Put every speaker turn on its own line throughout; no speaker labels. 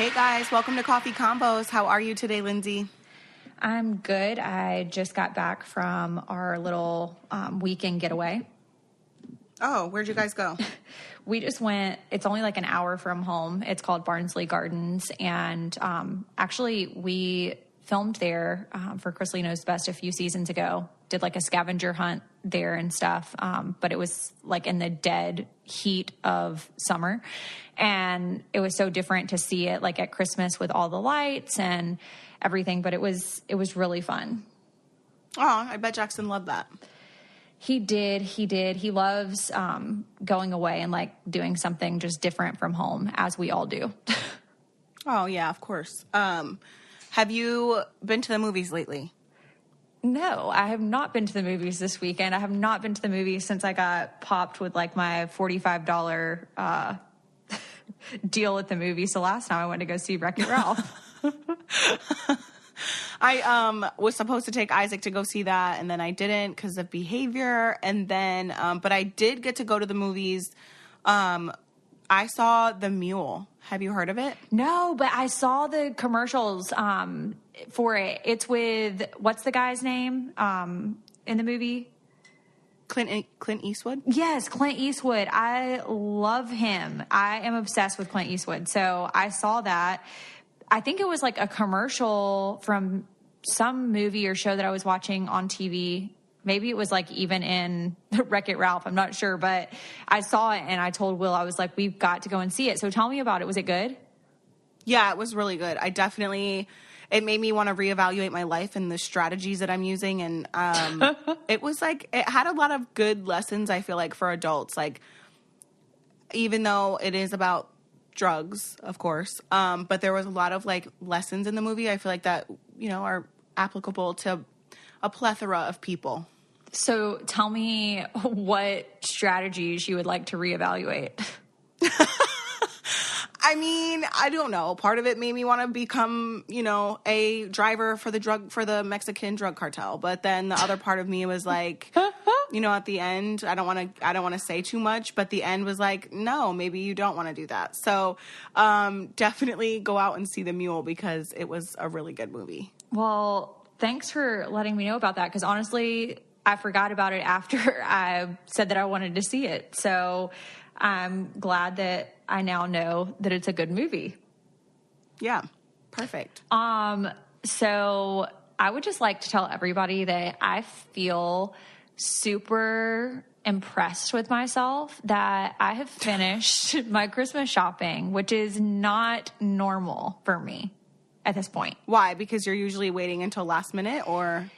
Hey guys, welcome to Coffee Combos. How are you today, Lindsie?
I'm good. I just got back from our little weekend getaway.
Oh, where'd you guys go?
We just went, it's only like an hour from home. It's called Barnsley Gardens. And actually, we filmed there for Chris Knows Best a few seasons ago. Did like a scavenger hunt there and stuff. But it was like in the dead heat of summer. And it was so different to see it like at Christmas with all the lights and everything. But it was really fun.
Oh, I bet Jackson loved that.
He did. He loves going away and like doing something just different from home, as we all do.
Oh, yeah, of course. Have you been to the movies lately?
No, I have not been to the movies this weekend. I have not been to the movies since I got popped with like my $45 deal at the movies. So last time I went to go see Wreck-It Ralph.
I was supposed to take Isaac to go see that, and then I didn't because of behavior. And then, but I did get to go to the movies. I saw The Mule. Have you heard of it?
No, but I saw the commercials for it. It's with, what's the guy's name in the movie?
Clint Eastwood?
Yes, Clint Eastwood. I love him. I am obsessed with Clint Eastwood. So I saw that. I think it was like a commercial from some movie or show that I was watching on TV. Maybe it was like even in Wreck-It Ralph. I'm not sure, but I saw it and I told Will, I was like, we've got to go and see it. So tell me about it. Was it good?
Yeah, it was really good. It made me want to reevaluate my life and the strategies that I'm using. And it was like, it had a lot of good lessons, I feel like, for adults. Like, even though it is about drugs, of course, but there was a lot of like lessons in the movie I feel like that, are applicable to a plethora of people.
So tell me what strategies you would like to reevaluate.
I mean, I don't know. Part of it made me want to become, a driver for the Mexican drug cartel. But then the other part of me was like, at the end, I don't want to say too much, but the end was like, no, maybe you don't want to do that. So, definitely go out and see The Mule because it was a really good movie.
Well, thanks for letting me know about that. Because honestly, I forgot about it after I said that I wanted to see it. So I'm glad that I now know that it's a good movie.
Yeah, perfect.
So I would just like to tell everybody that I feel super impressed with myself that I have finished my Christmas shopping, which is not normal for me at this point.
Why? Because you're usually waiting until last minute, or?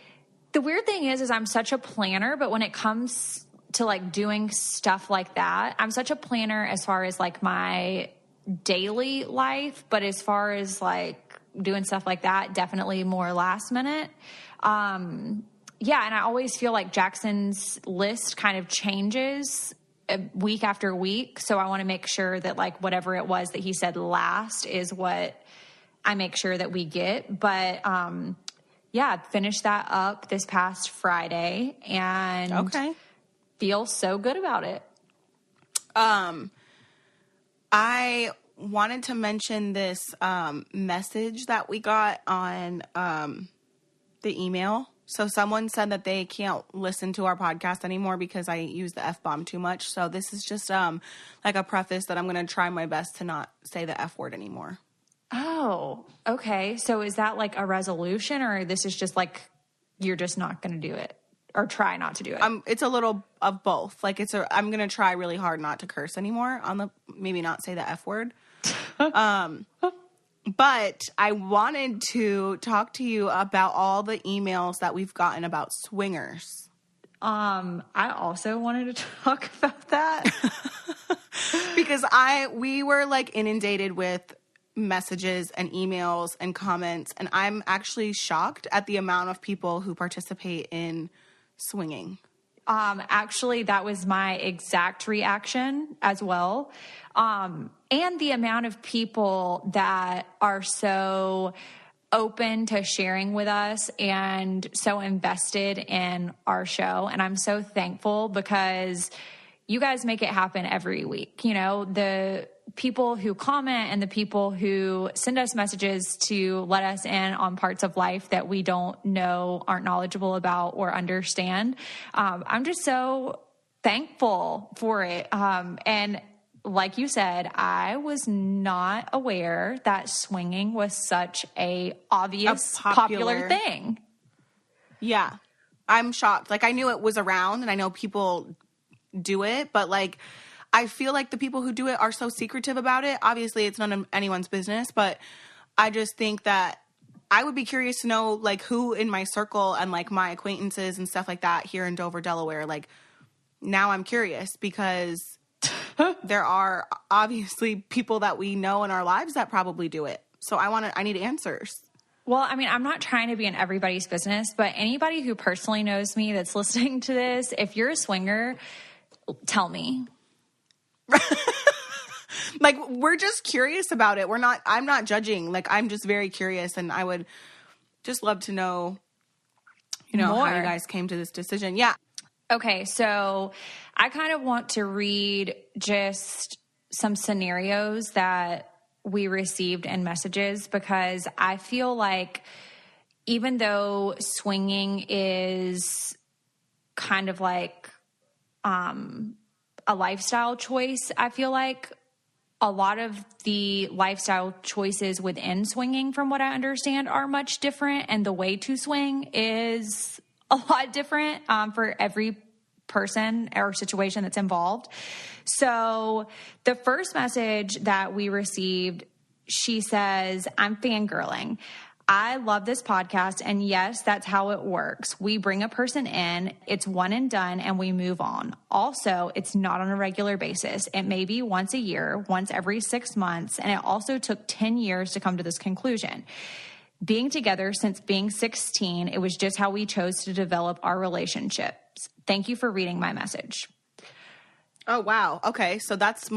The weird thing is I'm such a planner, but when it comes to like doing stuff like that, I'm such a planner as far as like my daily life, but as far as like doing stuff like that, definitely more last minute. Yeah, and I always feel like Jackson's list kind of changes week after week, so I want to make sure that like whatever it was that he said last is what I make sure that we get. But yeah, finished that up this past Friday and feel so good about it.
I wanted to mention this message that we got on the email. So someone said that they can't listen to our podcast anymore because I use the F-bomb too much. So this is just like a preface that I'm going to try my best to not say the F word anymore.
Oh, okay. So is that like a resolution, or this is just like you're just not going to do it or try not to do it?
It's a little of both. Like I'm going to try really hard not to curse anymore maybe not say the F word. But I wanted to talk to you about all the emails that we've gotten about swingers.
I also wanted to talk about that
because we were like inundated with messages and emails and comments, and I'm actually shocked at the amount of people who participate in swinging.
Actually, that was my exact reaction as well. And the amount of people that are so open to sharing with us and so invested in our show. And I'm so thankful because, you guys make it happen every week. You know, the people who comment and the people who send us messages to let us in on parts of life that we don't know, aren't knowledgeable about or understand. I'm just so thankful for it. And like you said, I was not aware that swinging was such a obvious, popular thing.
Yeah. I'm shocked. Like, I knew it was around and I know people do it, but like, I feel like the people who do it are so secretive about it. Obviously, it's none of anyone's business, but I just think that I would be curious to know, like, who in my circle and, like, my acquaintances and stuff like that here in Dover, Delaware, like, now I'm curious because there are obviously people that we know in our lives that probably do it. So I need answers.
Well, I mean, I'm not trying to be in everybody's business, but anybody who personally knows me that's listening to this, if you're a swinger, tell me.
Like, we're just curious about it. I'm not judging. Like, I'm just very curious, and I would just love to know, how you guys came to this decision. Yeah.
Okay, so I kind of want to read just some scenarios that we received in messages, because I feel like even though swinging is kind of like a lifestyle choice, I feel like a lot of the lifestyle choices within swinging, from what I understand, are much different, and the way to swing is a lot different for every person or situation that's involved. So the first message that we received, she says, "I'm fangirling. I love this podcast, and yes, that's how it works. We bring a person in, it's one and done, and we move on. Also, it's not on a regular basis. It may be once a year, once every 6 months, and it also took 10 years to come to this conclusion. Being together since being 16, it was just how we chose to develop our relationships. Thank you for reading my message."
Oh, wow. Okay, so that's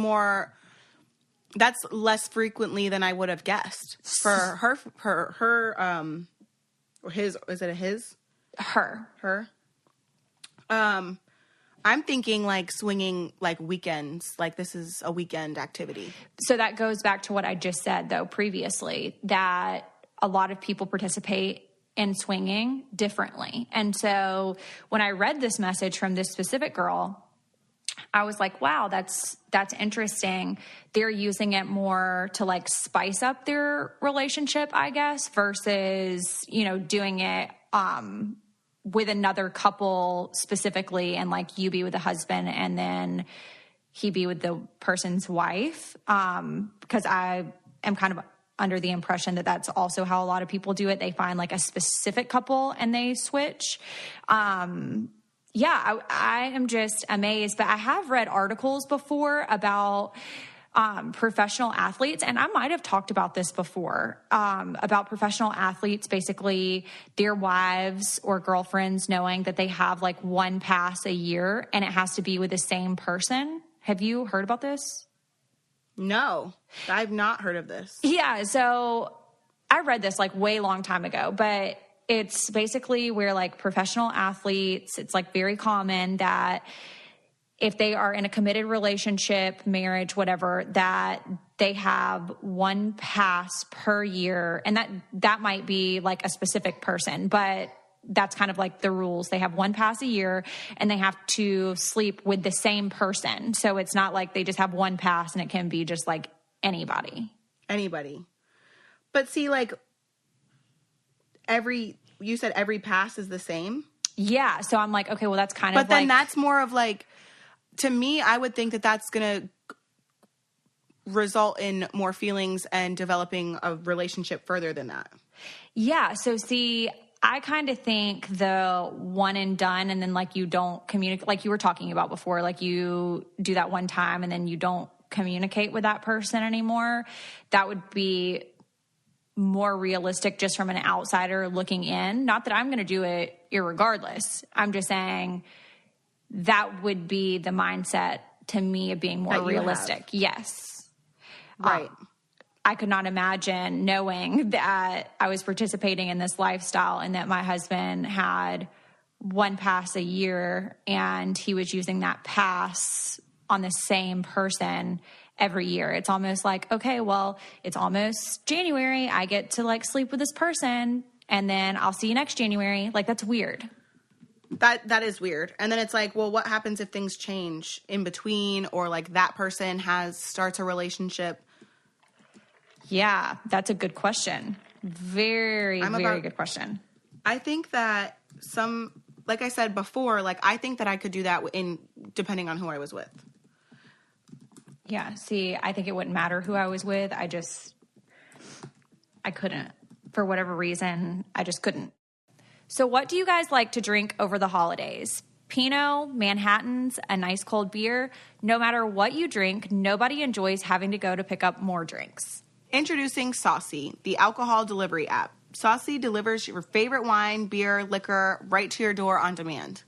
less frequently than I would have guessed for her, or his, is it a his? Her. I'm thinking like swinging like weekends, like this is a weekend activity.
So that goes back to what I just said though previously, that a lot of people participate in swinging differently. And so when I read this message from this specific girl, I was like, wow, that's interesting. They're using it more to like spice up their relationship, I guess, versus, doing it with another couple specifically, and like you be with the husband and then he be with the person's wife. Because I am kind of under the impression that that's also how a lot of people do it. They find like a specific couple and they switch. Yeah, I am just amazed. But I have read articles before about professional athletes, and I might have talked about this before, about professional athletes, basically their wives or girlfriends knowing that they have like one pass a year and it has to be with the same person. Have you heard about this?
No, I've not heard of this.
Yeah, so I read this like way long time ago, but it's basically where like professional athletes, it's like very common that if they are in a committed relationship, marriage, whatever, that they have one pass per year. And that might be like a specific person, but that's kind of like the rules. They have one pass a year and they have to sleep with the same person. So it's not like they just have one pass and it can be just like anybody. But
see, like you said every pass is the same?
Yeah. So I'm like, okay, well that's kind of
But then that's more of like, to me, I would think that that's going to result in more feelings and developing a relationship further than that.
Yeah. So see, I kind of think the one and done, and then like you don't communicate, like you were talking about before, like you do that one time and then you don't communicate with that person anymore. That would be more realistic just from an outsider looking in. Not that I'm going to do it irregardless. I'm just saying that would be the mindset to me of being more realistic. Yes.
Right.
I could not imagine knowing that I was participating in this lifestyle and that my husband had one pass a year, and he was using that pass on the same person every year. It's almost like, okay, well, it's almost January. I get to like sleep with this person, and then I'll see you next January. Like, that's weird.
That is weird. And then it's like, well, what happens if things change in between, or like that person starts a relationship?
Yeah, that's a good question. Very good question.
I think that like I said before, like I think that I could do that depending on who I was with.
Yeah, see, I think it wouldn't matter who I was with. I couldn't. For whatever reason, I just couldn't. So what do you guys like to drink over the holidays? Pinot, Manhattans, a nice cold beer. No matter what you drink, nobody enjoys having to go to pick up more drinks.
Introducing Saucy, the alcohol delivery app. Saucy delivers your favorite wine, beer, liquor right to your door on demand.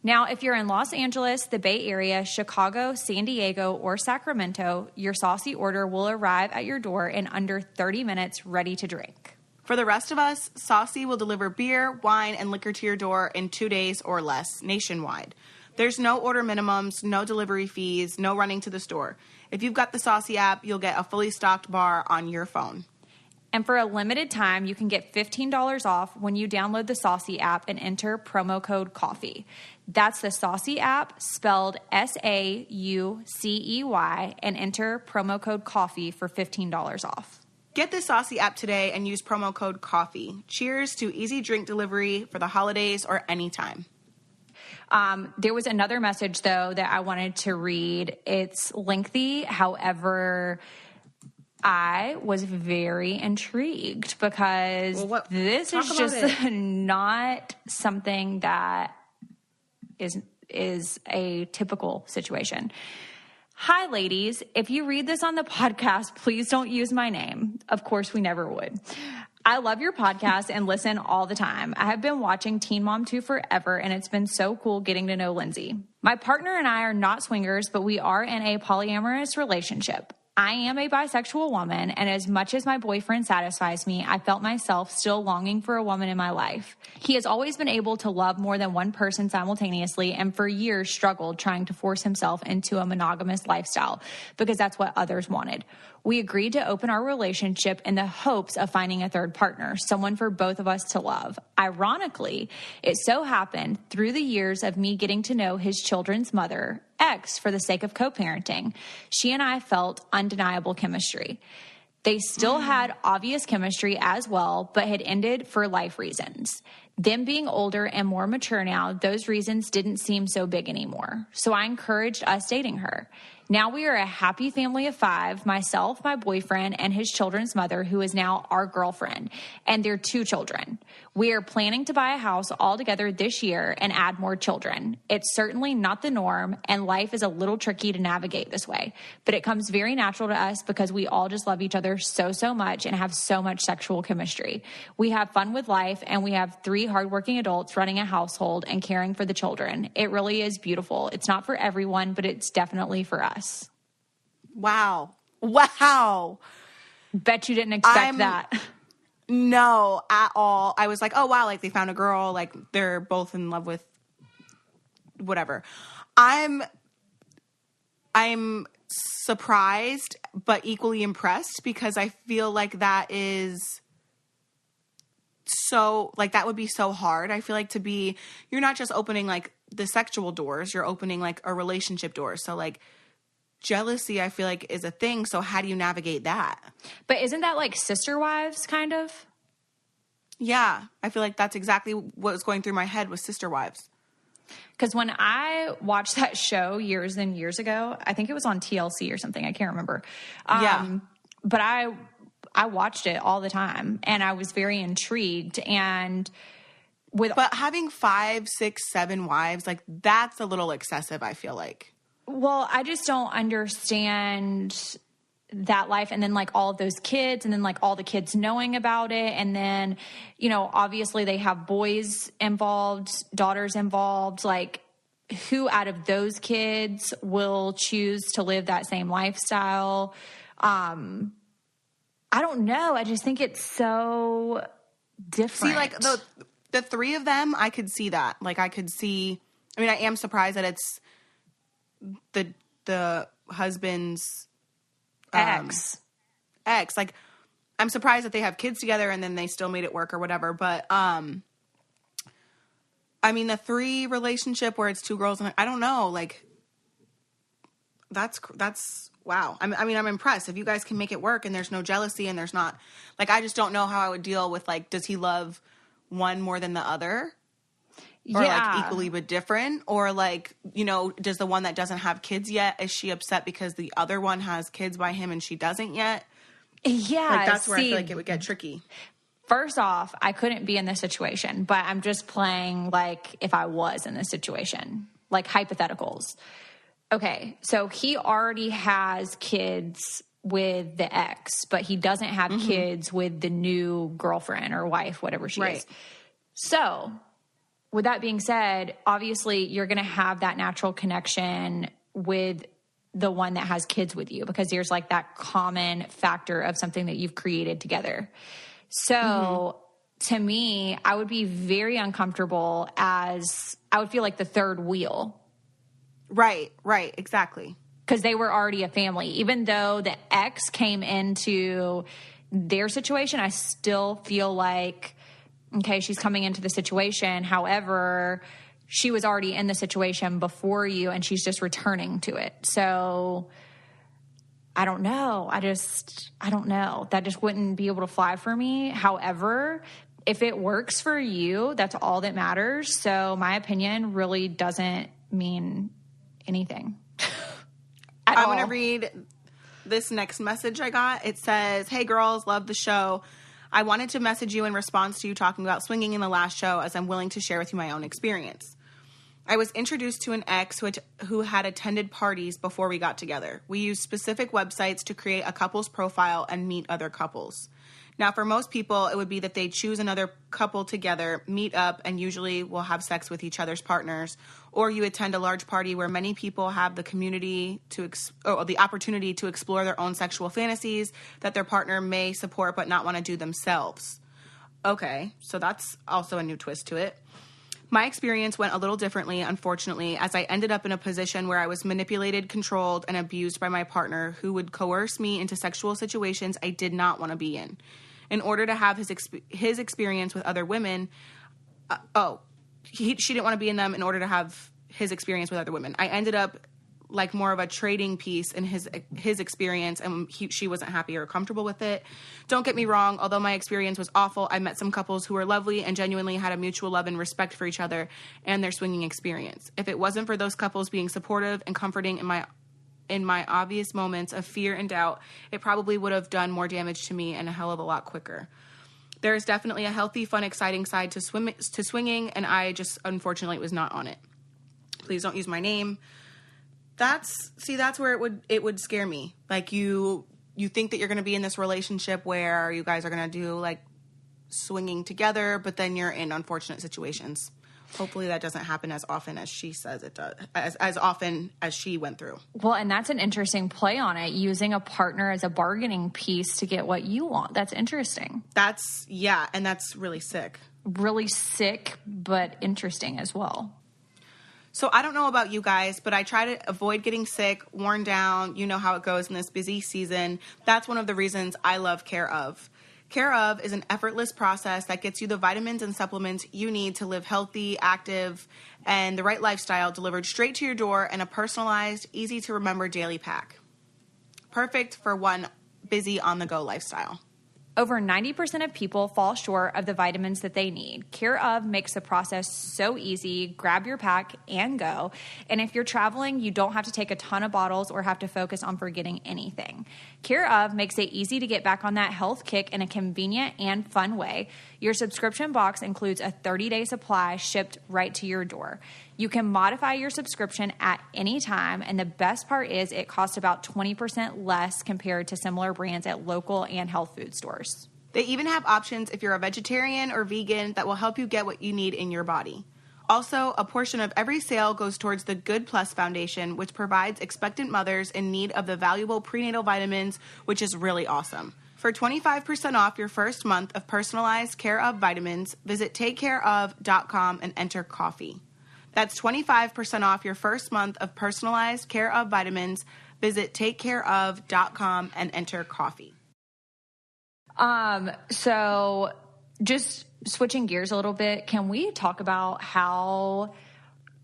Now, if you're in Los Angeles, the Bay Area, Chicago, San Diego, or Sacramento, your Saucy order will arrive at your door in under 30 minutes, ready to drink.
For the rest of us, Saucy will deliver beer, wine, and liquor to your door in 2 days or less, nationwide. There's no order minimums, no delivery fees, no running to the store. If you've got the Saucy app, you'll get a fully stocked bar on your phone.
And for a limited time, you can get $15 off when you download the Saucy app and enter promo code COFFEE. That's the Saucy app, spelled SAUCEY, and enter promo code COFFEE for $15 off.
Get the Saucy app today and use promo code COFFEE. Cheers to easy drink delivery for the holidays or anytime.
There was another message, though, that I wanted to read. It's lengthy. However, I was very intrigued because this is just not something that is a typical situation. Hi, ladies. If you read this on the podcast, please don't use my name. Of course, we never would. I love your podcast and listen all the time. I have been watching Teen Mom 2 forever, and it's been so cool getting to know Lindsie. My partner and I are not swingers, but we are in a polyamorous relationship. I am a bisexual woman, and as much as my boyfriend satisfies me, I felt myself still longing for a woman in my life. He has always been able to love more than one person simultaneously, and for years struggled trying to force himself into a monogamous lifestyle because that's what others wanted. We agreed to open our relationship in the hopes of finding a third partner, someone for both of us to love. Ironically, it so happened through the years of me getting to know his children's mother, ex, for the sake of co-parenting, she and I felt undeniable chemistry. They still had obvious chemistry as well, but had ended for life reasons. Them being older and more mature now, those reasons didn't seem so big anymore. So I encouraged us dating her. Now we are a happy family of 5, myself, my boyfriend, and his children's mother, who is now our girlfriend, and their 2 children. We are planning to buy a house all together this year and add more children. It's certainly not the norm, and life is a little tricky to navigate this way, but it comes very natural to us because we all just love each other so much and have so much sexual chemistry. We have fun with life, and we have 3 hardworking adults running a household and caring for the children. It really is beautiful. It's not for everyone, but it's definitely for us.
Wow.
Bet you didn't expect that.
No, at all. I was like, oh, wow, like they found a girl, like they're both in love with whatever. I'm surprised, but equally impressed because I feel like that is so, like that would be so hard. I feel like you're not just opening like the sexual doors, you're opening like a relationship door. So like, jealousy, I feel like, is a thing. So how do you navigate that?
But isn't that like Sister Wives, kind of?
Yeah. I feel like that's exactly what was going through my head with Sister Wives.
Because when I watched that show years and years ago, I think it was on TLC or something. I can't remember. But I watched it all the time, and I was very intrigued. But
having 5, 6, 7 wives, like that's a little excessive, I feel like.
Well, I just don't understand that life. And then like all of those kids, and then like all the kids knowing about it. And then, you know, obviously they have boys involved, daughters involved. Like, who out of those kids will choose to live that same lifestyle? I don't know. I just think it's so different.
See, like the three of them, I could see that. Like, I could see, I mean, I am surprised that it's the husband's
ex.
Like, I'm surprised that they have kids together and then they still made it work or whatever. But, I mean, the 3 relationship where it's 2 girls, and I don't know, like, that's wow. I mean, I'm impressed. If you guys can make it work and there's no jealousy and there's not, like, I just don't know how I would deal with, like, does he love one more than the other? Or, like, equally but different? Or, like, you know, does the one that doesn't have kids yet, is she upset because the other one has kids by him and she doesn't yet?
Yeah.
Like, that's where I feel like it would get tricky.
First off, I couldn't be in this situation, but I'm just playing like if I was in this situation, like hypotheticals. Okay, so he already has kids with the ex, but he doesn't have kids with the new girlfriend or wife, whatever she is. So, with that being said, obviously you're going to have that natural connection with the one that has kids with you because there's like that common factor of something that you've created together. So, to me, I would be very uncomfortable as I would feel like the third wheel.
Right, exactly.
Because they were already a family. Even though the ex came into their situation, I still feel like, okay, she's coming into the situation. However, she was already in the situation before you and she's just returning to it. So I don't know. I don't know. That just wouldn't be able to fly for me. However, if it works for you, that's all that matters. So my opinion really doesn't mean anything.
I'm going to read this next message I got. It says, "Hey girls, love the show. I wanted to message you in response to you talking about swinging in the last show as I'm willing to share with you my own experience. I was introduced to an ex who had attended parties before we got together. We used specific websites to create a couple's profile and meet other couples. Now, for most people, it would be that they choose another couple together, meet up, and usually will have sex with each other's partners. Or you attend a large party where many people have the the opportunity to explore their own sexual fantasies that their partner may support but not want to do themselves." Okay, so that's also a new twist to it. "My experience went a little differently, unfortunately, as I ended up in a position where I was manipulated, controlled, and abused by my partner who would coerce me into sexual situations I did not want to be in. In order to have his experience with other women, she didn't want to be in them in order to have his experience with other women. I ended up like more of a trading piece in his experience, and she wasn't happy or comfortable with it. Don't get me wrong, although my experience was awful, I met some couples who were lovely and genuinely had a mutual love and respect for each other and their swinging experience. If it wasn't for those couples being supportive and comforting in my obvious moments of fear and doubt, it probably would have done more damage to me and a hell of a lot quicker. There is definitely a healthy, fun, exciting side to swinging, and I just, unfortunately, was not on it. Please don't use my name." That's where it would scare me. Like, you think that you're going to be in this relationship where you guys are going to do, like, swinging together, but then you're in unfortunate situations. Hopefully that doesn't happen as often as she says it does, as often as she went through.
Well, and that's an interesting play on it, using a partner as a bargaining piece to get what you want. That's interesting.
And that's really sick.
Really sick, but interesting as well.
So I don't know about you guys, but I try to avoid getting sick, worn down. You know how it goes in this busy season. That's one of the reasons I love Care Of. Care Of is an effortless process that gets you the vitamins and supplements you need to live healthy, active, and the right lifestyle delivered straight to your door in a personalized, easy-to-remember daily pack. Perfect for one busy on-the-go lifestyle.
Over 90% of people fall short of the vitamins that they need. Care Of makes the process so easy. Grab your pack and go. And if you're traveling, you don't have to take a ton of bottles or have to focus on forgetting anything. Care Of makes it easy to get back on that health kick in a convenient and fun way. Your subscription box includes a 30-day supply shipped right to your door. You can modify your subscription at any time, and the best part is it costs about 20% less compared to similar brands at local and health food stores.
They even have options if you're a vegetarian or vegan that will help you get what you need in your body. Also, a portion of every sale goes towards the Good Plus Foundation, which provides expectant mothers in need of the valuable prenatal vitamins, which is really awesome. For 25% off your first month of personalized Care of vitamins, visit takecareof.com and enter coffee. That's 25% off your first month of personalized Care of vitamins. Visit takecareof.com and enter coffee.
So just switching gears a little bit, can we talk about how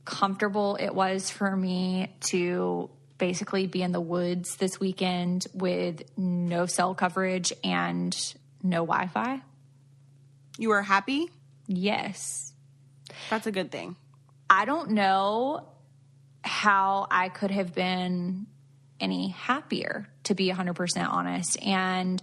comfortable it was for me to basically be in the woods this weekend with no cell coverage and no Wi-Fi?
You were happy?
Yes.
That's a good thing.
I don't know how I could have been any happier, to be 100% honest. And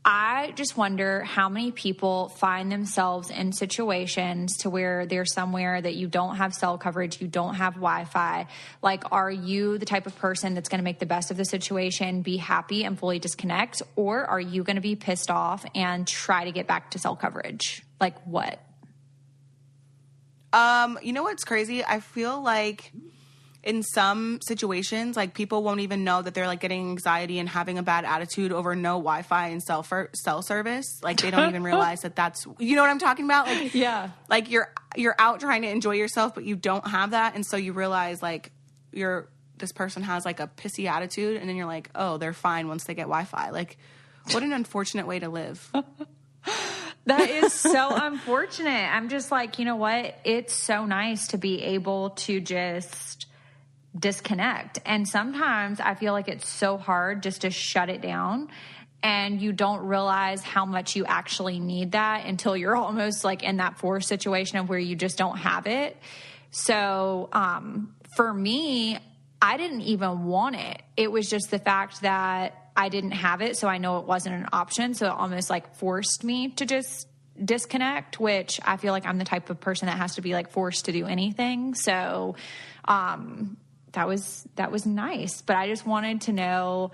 I just wonder how many people find themselves in situations to where they're somewhere that you don't have cell coverage, you don't have Wi-Fi. Like, are you the type of person that's going to make the best of the situation, be happy and fully disconnect? Or are you going to be pissed off and try to get back to cell coverage? Like what?
You know what's crazy? I feel like in some situations, like, people won't even know that they're, like, getting anxiety and having a bad attitude over no Wi-Fi and cell service. Like, they don't even realize that that's, you know what I'm talking about? Like,
yeah.
Like, you're out trying to enjoy yourself, but you don't have that. And so you realize, like, this person has, like, a pissy attitude. And then you're like, oh, they're fine once they get Wi-Fi. Like, what an unfortunate way to live.
That is so unfortunate. I'm just like, you know what? It's so nice to be able to just disconnect. And sometimes I feel like it's so hard just to shut it down, and you don't realize how much you actually need that until you're almost like in that forced situation of where you just don't have it. So for me, I didn't even want it. It was just the fact that I didn't have it, so I know it wasn't an option. So it almost like forced me to just disconnect, which I feel like I'm the type of person that has to be like forced to do anything. So that was nice. But I just wanted to know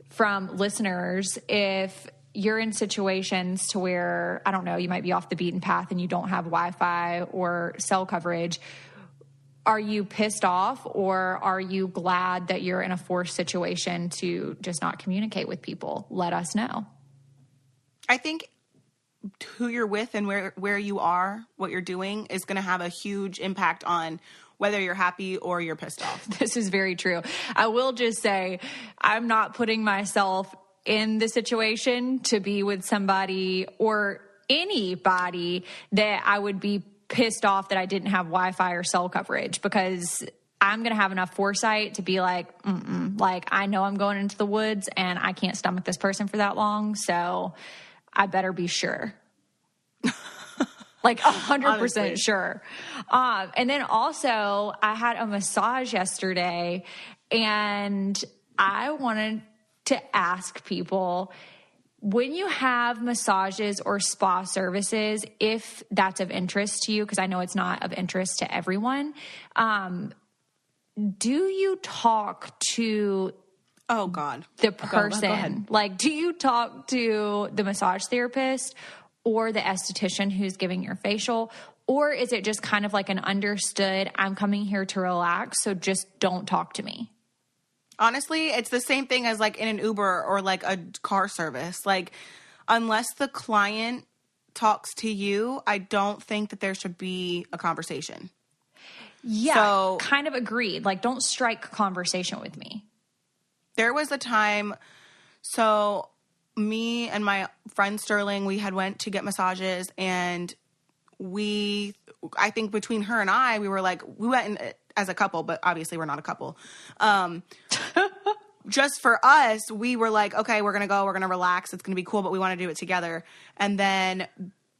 from listeners, if you're in situations to where, I don't know, you might be off the beaten path and you don't have Wi-Fi or cell coverage, are you pissed off, or are you glad that you're in a forced situation to just not communicate with people? Let us know.
I think who you're with and where you are, what you're doing, is going to have a huge impact on whether you're happy or you're pissed off.
This is very true. I will just say, I'm not putting myself in the situation to be with somebody or anybody that I would be pissed off that I didn't have Wi-Fi or cell coverage, because I'm going to have enough foresight to be like, like, I know I'm going into the woods and I can't stomach this person for that long. So I better be sure. Like 100% sure. And then also I had a massage yesterday, and I wanted to ask people, when you have massages or spa services, if that's of interest to you, because I know it's not of interest to everyone, do you talk to the person?
Go ahead.
Like, do you talk to the massage therapist or the esthetician who's giving your facial? Or is it just kind of like an understood, I'm coming here to relax, so just don't talk to me?
Honestly, it's the same thing as like in an Uber or like a car service. Like, unless the client talks to you, I don't think that there should be a conversation.
Yeah, so, kind of agreed. Like, don't strike conversation with me.
There was a time, so me and my friend Sterling, we had went to get massages, and I think between her and I, we were like, we went in as a couple, but obviously we're not a couple. Just for us, we were like, okay, we're going to relax. It's going to be cool, but we want to do it together. And then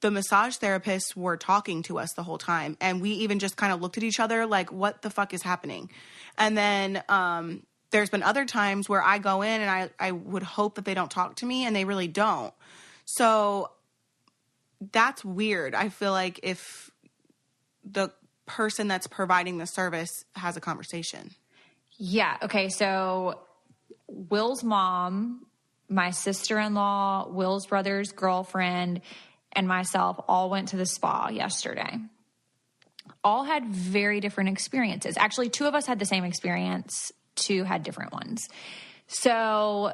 the massage therapists were talking to us the whole time. And we even just kind of looked at each other like, what the fuck is happening? And then, there's been other times where I go in and I would hope that they don't talk to me, and they really don't. So that's weird. I feel like if the person that's providing the service has a conversation.
Yeah. Okay. So Will's mom, my sister-in-law, Will's brother's girlfriend, and myself all went to the spa yesterday. All had very different experiences. Actually, two of us had the same experience. Two had different ones. So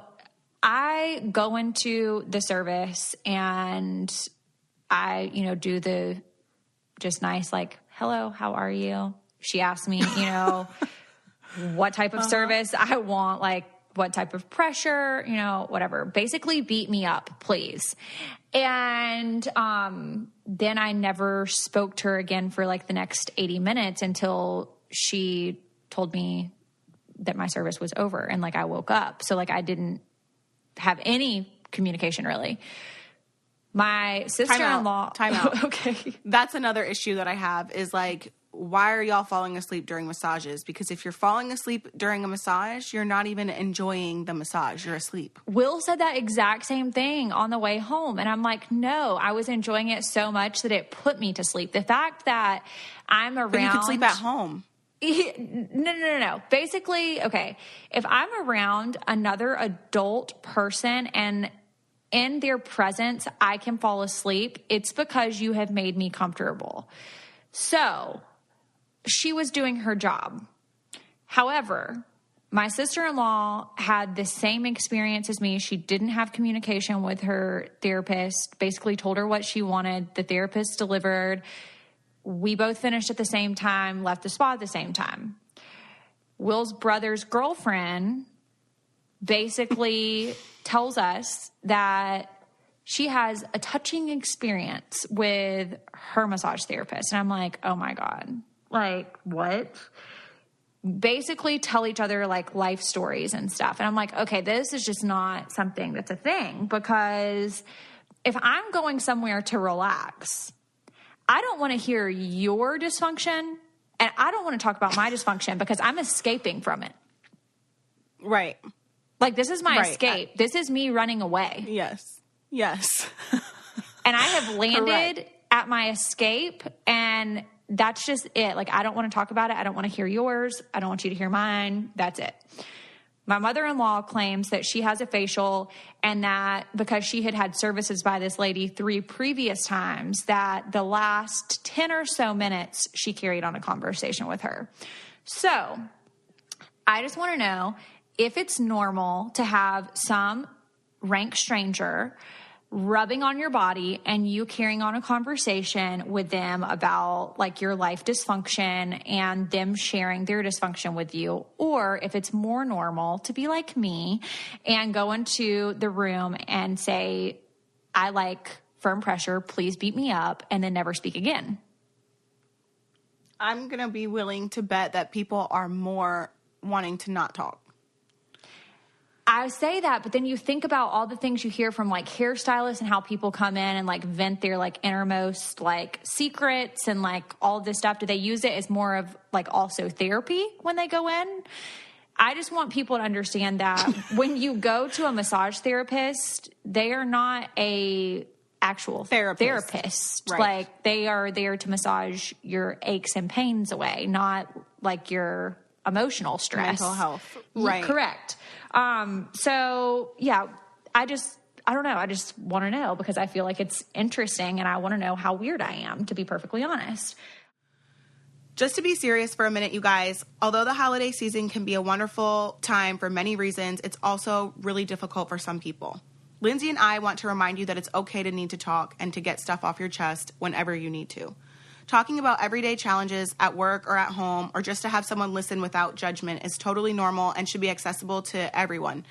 I go into the service and I, do the just nice, like, hello, how are you? She asked me, what type of service I want, like what type of pressure, whatever. Basically beat me up, please. And then I never spoke to her again for like the next 80 minutes until she told me that my service was over and like I woke up. So like I didn't have any communication really. My sister-in-law.
Time out.
Okay.
That's another issue that I have is like, why are y'all falling asleep during massages? Because if you're falling asleep during a massage, you're not even enjoying the massage. You're asleep.
Will said that exact same thing on the way home. And I'm like, no, I was enjoying it so much that it put me to sleep. The fact that I'm around.
But you could sleep at home.
No. Basically, okay, if I'm around another adult person and in their presence I can fall asleep, it's because you have made me comfortable. So she was doing her job. However, my sister-in-law had the same experience as me. She didn't have communication with her therapist, basically told her what she wanted. The therapist delivered. We both finished at the same time, left the spa at the same time. Will's brother's girlfriend basically tells us that she has a touching experience with her massage therapist. And I'm like, oh my God, like what? Basically tell each other like life stories and stuff. And I'm like, okay, this is just not something that's a thing, because if I'm going somewhere to relax, I don't want to hear your dysfunction and I don't want to talk about my dysfunction because I'm escaping from it.
Right.
Like this is my escape. This is me running away.
Yes.
And I have landed at my escape and that's just it. Like, I don't want to talk about it. I don't want to hear yours. I don't want you to hear mine. That's it. My mother-in-law claims that she has a facial and that because she had had services by this lady 3 previous times, that the last 10 or so minutes she carried on a conversation with her. So I just want to know if it's normal to have some rank stranger rubbing on your body and you carrying on a conversation with them about like your life dysfunction and them sharing their dysfunction with you, or if it's more normal to be like me and go into the room and say, I like firm pressure, please beat me up, and then never speak again.
I'm going to be willing to bet that people are more wanting to not talk.
I say that, but then you think about all the things you hear from like hairstylists and how people come in and like vent their like innermost like secrets and like all of this stuff. Do they use it as more of like also therapy when they go in? I just want people to understand that when you go to a massage therapist, they are not a actual therapist.
Right.
Like they are there to massage your aches and pains away, not like your emotional stress.
Mental health. Right.
Correct. So yeah, I don't know. I just want to know because I feel like it's interesting and I want to know how weird I am, to be perfectly honest.
Just to be serious for a minute, you guys, although the holiday season can be a wonderful time for many reasons, it's also really difficult for some people. Lindsie and I want to remind you that it's okay to need to talk and to get stuff off your chest whenever you need to. Talking about everyday challenges at work or at home or just to have someone listen without judgment is totally normal and should be accessible to everyone,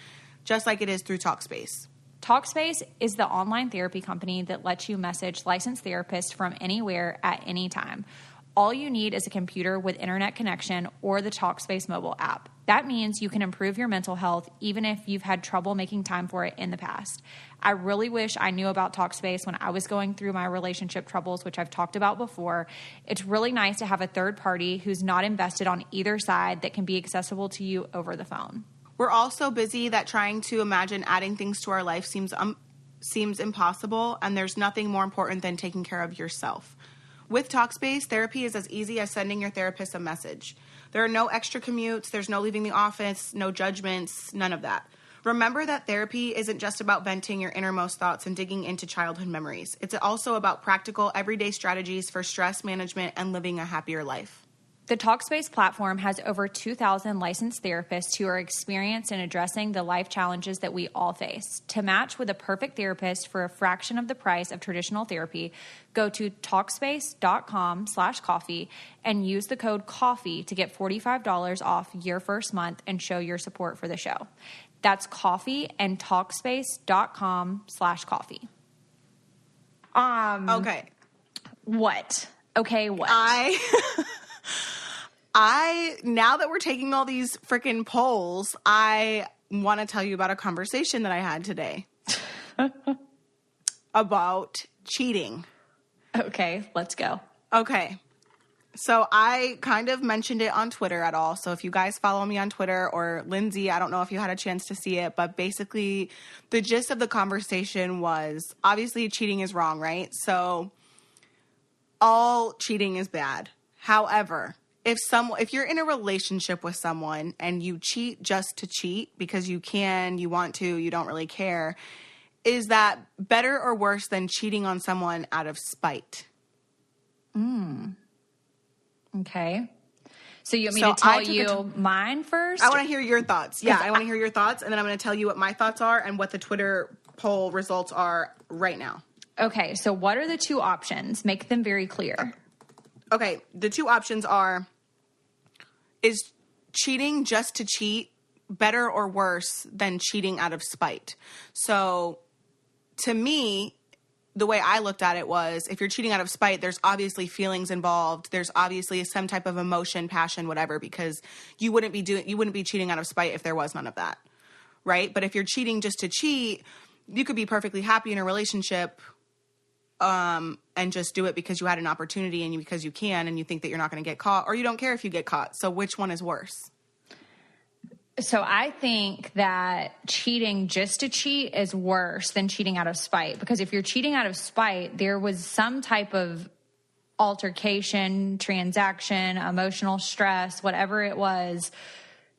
just like it is through Talkspace.
Talkspace is the online therapy company that lets you message licensed therapists from anywhere at any time. All you need is a computer with internet connection or the Talkspace mobile app. That means you can improve your mental health even if you've had trouble making time for it in the past. I really wish I knew about Talkspace when I was going through my relationship troubles, which I've talked about before. It's really nice to have a third party who's not invested on either side that can be accessible to you over the phone.
We're all so busy that trying to imagine adding things to our life seems impossible, and there's nothing more important than taking care of yourself. With Talkspace, therapy is as easy as sending your therapist a message. There are no extra commutes, there's no leaving the office, no judgments, none of that. Remember that therapy isn't just about venting your innermost thoughts and digging into childhood memories. It's also about practical, everyday strategies for stress management and living a happier life.
The Talkspace platform has over 2,000 licensed therapists who are experienced in addressing the life challenges that we all face. To match with a perfect therapist for a fraction of the price of traditional therapy, go to Talkspace.com/coffee and use the code COFFEE to get $45 off your first month and show your support for the show. That's coffee and Talkspace.com/coffee.
Okay.
What? Okay, what?
Now that we're taking all these freaking polls, I want to tell you about a conversation that I had today about cheating.
Okay, let's go.
Okay. So I kind of mentioned it on Twitter at all. So if you guys follow me on Twitter, or Lindsie, I don't know if you had a chance to see it, but basically the gist of the conversation was, obviously cheating is wrong, right? So all cheating is bad. However, if you're in a relationship with someone and you cheat just to cheat because you can, you want to, you don't really care, is that better or worse than cheating on someone out of spite?
Okay. So you want me to tell you mine first?
I want to hear your thoughts. Yeah, I want to hear your thoughts, and then I'm going to tell you what my thoughts are and what the Twitter poll results are right now.
Okay, so what are the two options? Make them very clear.
Okay, the two options are, is cheating just to cheat better or worse than cheating out of spite? So to me, the way I looked at it was, if you're cheating out of spite, there's obviously feelings involved. There's obviously some type of emotion, passion, whatever, because you wouldn't be cheating out of spite if there was none of that, right? But if you're cheating just to cheat, you could be perfectly happy in a relationship, and just do it because you had an opportunity and because you can, and you think that you're not going to get caught, or you don't care if you get caught. So which one is worse?
So I think that cheating just to cheat is worse than cheating out of spite, because if you're cheating out of spite, there was some type of altercation, transaction, emotional stress, whatever it was,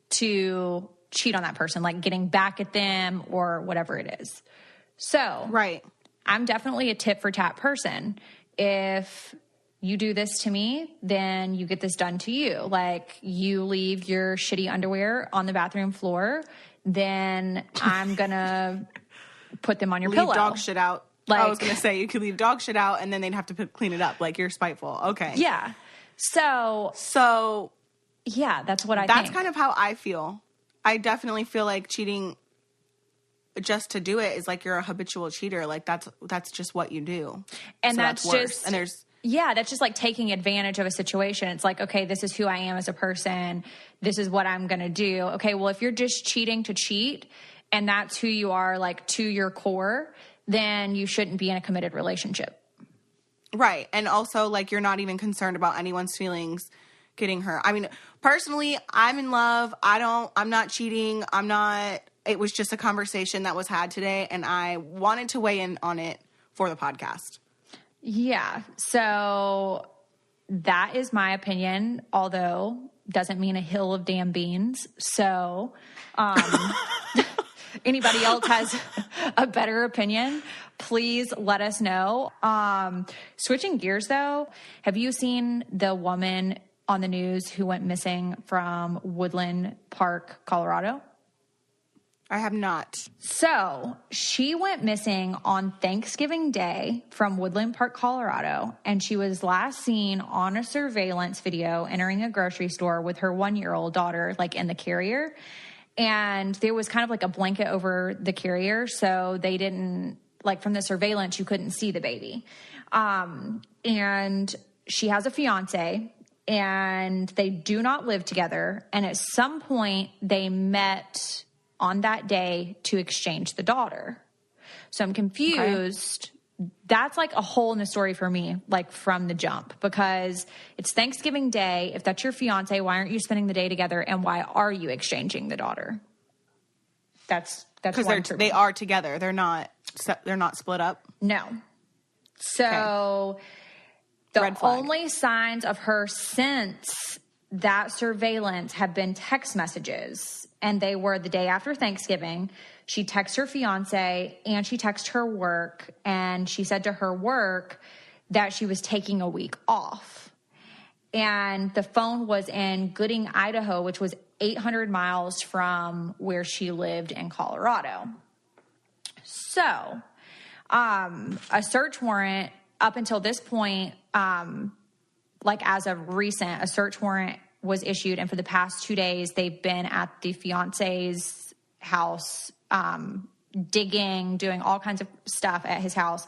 to cheat on that person, like getting back at them or whatever it is. So
right.
I'm definitely a tit for tat person. If you do this to me, then you get this done to you. Like, you leave your shitty underwear on the bathroom floor, then I'm going to put them on your pillow.
Leave dog shit out. Like, I was going to say, you could leave dog shit out and then they'd have to clean it up. Like, you're spiteful. Okay.
Yeah. So yeah, that's what I think.
That's kind of how I feel. I definitely feel like cheating just to do it is like you're a habitual cheater. Like, that's just what you do.
And
so
that's
worse.
just...
And there's...
Yeah, that's just like taking advantage of a situation. It's like, okay, this is who I am as a person. This is what I'm going to do. Okay, well, if you're just cheating to cheat and that's who you are, like, to your core, then you shouldn't be in a committed relationship.
Right. And also, like, you're not even concerned about anyone's feelings getting hurt. I mean, personally, I'm in love. I'm not cheating. It was just a conversation that was had today, and I wanted to weigh in on it for the podcast.
Yeah. So that is my opinion, although doesn't mean a hill of damn beans. So anybody else has a better opinion, please let us know. Switching gears though, have you seen the woman on the news who went missing from Woodland Park, Colorado?
I have not.
So she went missing on Thanksgiving Day from Woodland Park, Colorado, and she was last seen on a surveillance video entering a grocery store with her 1-year-old daughter, like, in the carrier. And there was kind of like a blanket over the carrier, so they didn't, like, from the surveillance, you couldn't see the baby. And she has a fiance, and they do not live together. And at some point, they met on that day to exchange the daughter. So I'm confused. Okay. That's like a hole in the story for me, like, from the jump, because it's Thanksgiving Day. If that's your fiance, why aren't you spending the day together? And why are you exchanging the daughter? That's because
they are together. They're not split up.
No. So the only signs of her since that surveillance have been text messages. And they were the day after Thanksgiving. She texted her fiance and she texted her work. And she said to her work that she was taking a week off. And the phone was in Gooding, Idaho, which was 800 miles from where she lived in Colorado. So, a search warrant up until this point, like as of recent, a search warrant was issued. And for the past 2 days, they've been at the fiance's house, digging, doing all kinds of stuff at his house.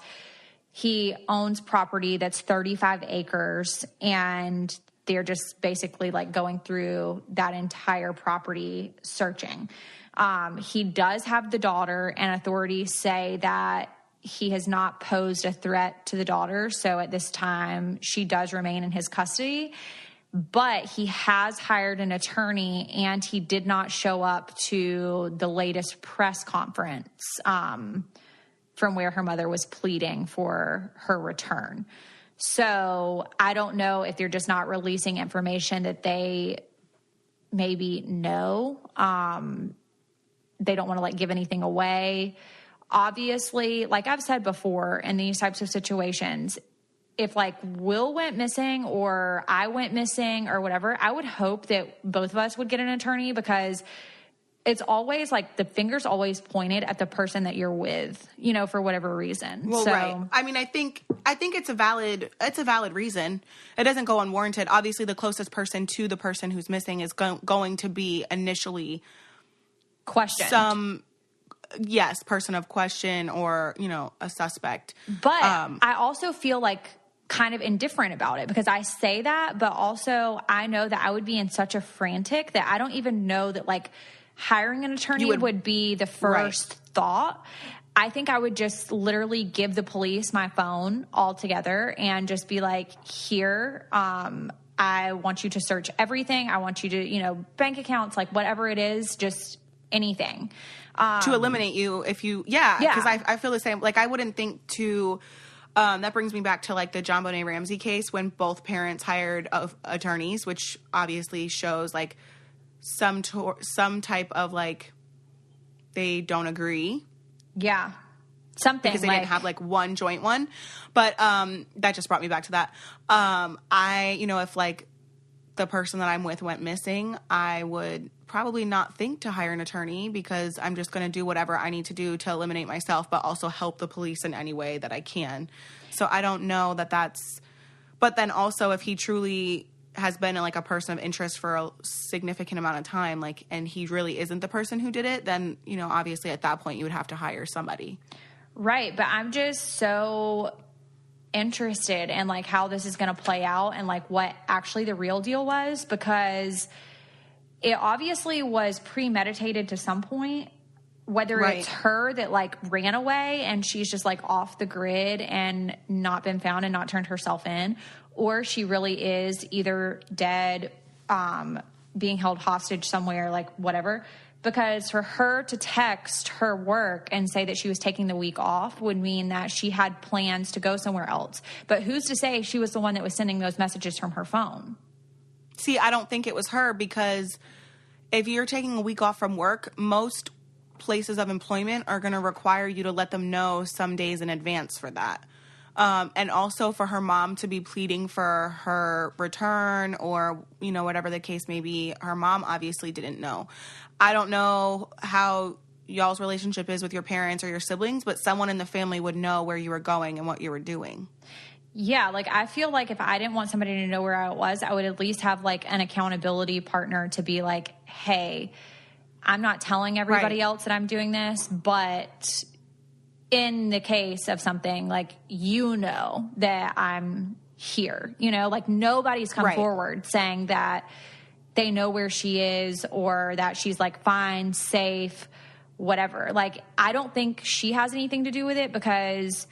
He owns property that's 35 acres, and they're just basically like going through that entire property searching. He does have the daughter, and authorities say that he has not posed a threat to the daughter. So at this time, she does remain in his custody. But he has hired an attorney, and he did not show up to the latest press conference from where her mother was pleading for her return. So I don't know if they're just not releasing information that they maybe know. They don't want to like give anything away. Obviously, like I've said before, in these types of situations, if like Will went missing or I went missing or whatever, I would hope that both of us would get an attorney, because it's always like the finger's always pointed at the person that you're with, you know, for whatever reason.
Well,
so,
right. I mean, I think it's a valid reason. It doesn't go unwarranted. Obviously, the closest person to the person who's missing is going to be initially
questioned.
Person of question, or, you know, a suspect.
But I also feel like kind of indifferent about it, because I say that, but also I know that I would be in such a frantic that I don't even know that like hiring an attorney would be the first thought. I think I would just literally give the police my phone altogether and just be like, here, I want you to search everything. I want you to, you know, bank accounts, like whatever it is, just anything.
To eliminate you if you, because I feel the same. Like, I wouldn't think to, that brings me back to like the John Bonet Ramsey case, when both parents hired attorneys, which obviously shows like some type of like, they don't agree.
Yeah. Something
because they didn't have like one joint one. But that just brought me back to that. If like the person that I'm with went missing, I would probably not think to hire an attorney, because I'm just going to do whatever I need to do to eliminate myself, but also help the police in any way that I can. So I don't know that's, but then also if he truly has been like a person of interest for a significant amount of time, like, and he really isn't the person who did it, then, you know, obviously at that point you would have to hire somebody.
Right. But I'm just so interested in like how this is going to play out and like what actually the real deal was, because it obviously was premeditated to some point, whether it's her that like ran away and she's just like off the grid and not been found and not turned herself in, or she really is either dead, being held hostage somewhere, like whatever. Because for her to text her work and say that she was taking the week off would mean that she had plans to go somewhere else. But who's to say she was the one that was sending those messages from her phone?
See, I don't think it was her, because if you're taking a week off from work, most places of employment are going to require you to let them know some days in advance for that. And also for her mom to be pleading for her return, or, you know, whatever the case may be, her mom obviously didn't know. I don't know how y'all's relationship is with your parents or your siblings, but someone in the family would know where you were going and what you were doing.
Yeah, like I feel like if I didn't want somebody to know where I was, I would at least have like an accountability partner to be like, hey, I'm not telling everybody else that I'm doing this, but in the case of something, like, you know that I'm here, you know, like nobody's come forward saying that they know where she is or that she's like fine, safe, whatever. Like, I don't think she has anything to do with it, because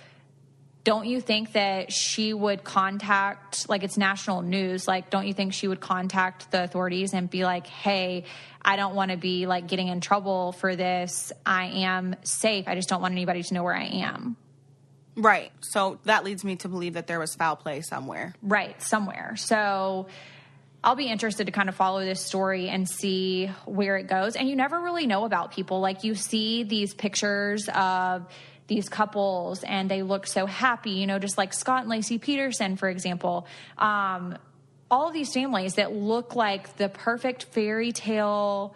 don't you think that she would contact, like, it's national news, like, don't you think she would contact the authorities and be like, hey, I don't want to be like getting in trouble for this. I am safe. I just don't want anybody to know where I am.
Right. So that leads me to believe that there was foul play somewhere.
Right. Somewhere. So I'll be interested to kind of follow this story and see where it goes. And you never really know about people. Like, you see these pictures of these couples and they look so happy, you know, just like Scott and Lacey Peterson, for example. all of these families that look like the perfect fairy tale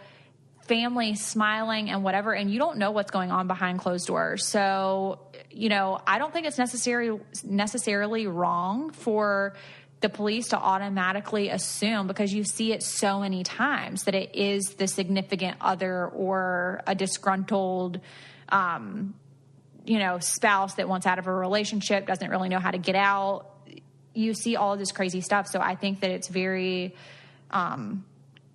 family, smiling and whatever, and you don't know what's going on behind closed doors. So, I don't think it's necessarily wrong for the police to automatically assume, because you see it so many times, that it is the significant other or a disgruntled, spouse that wants out of a relationship, doesn't really know how to get out. You see all of this crazy stuff. So I think that it's very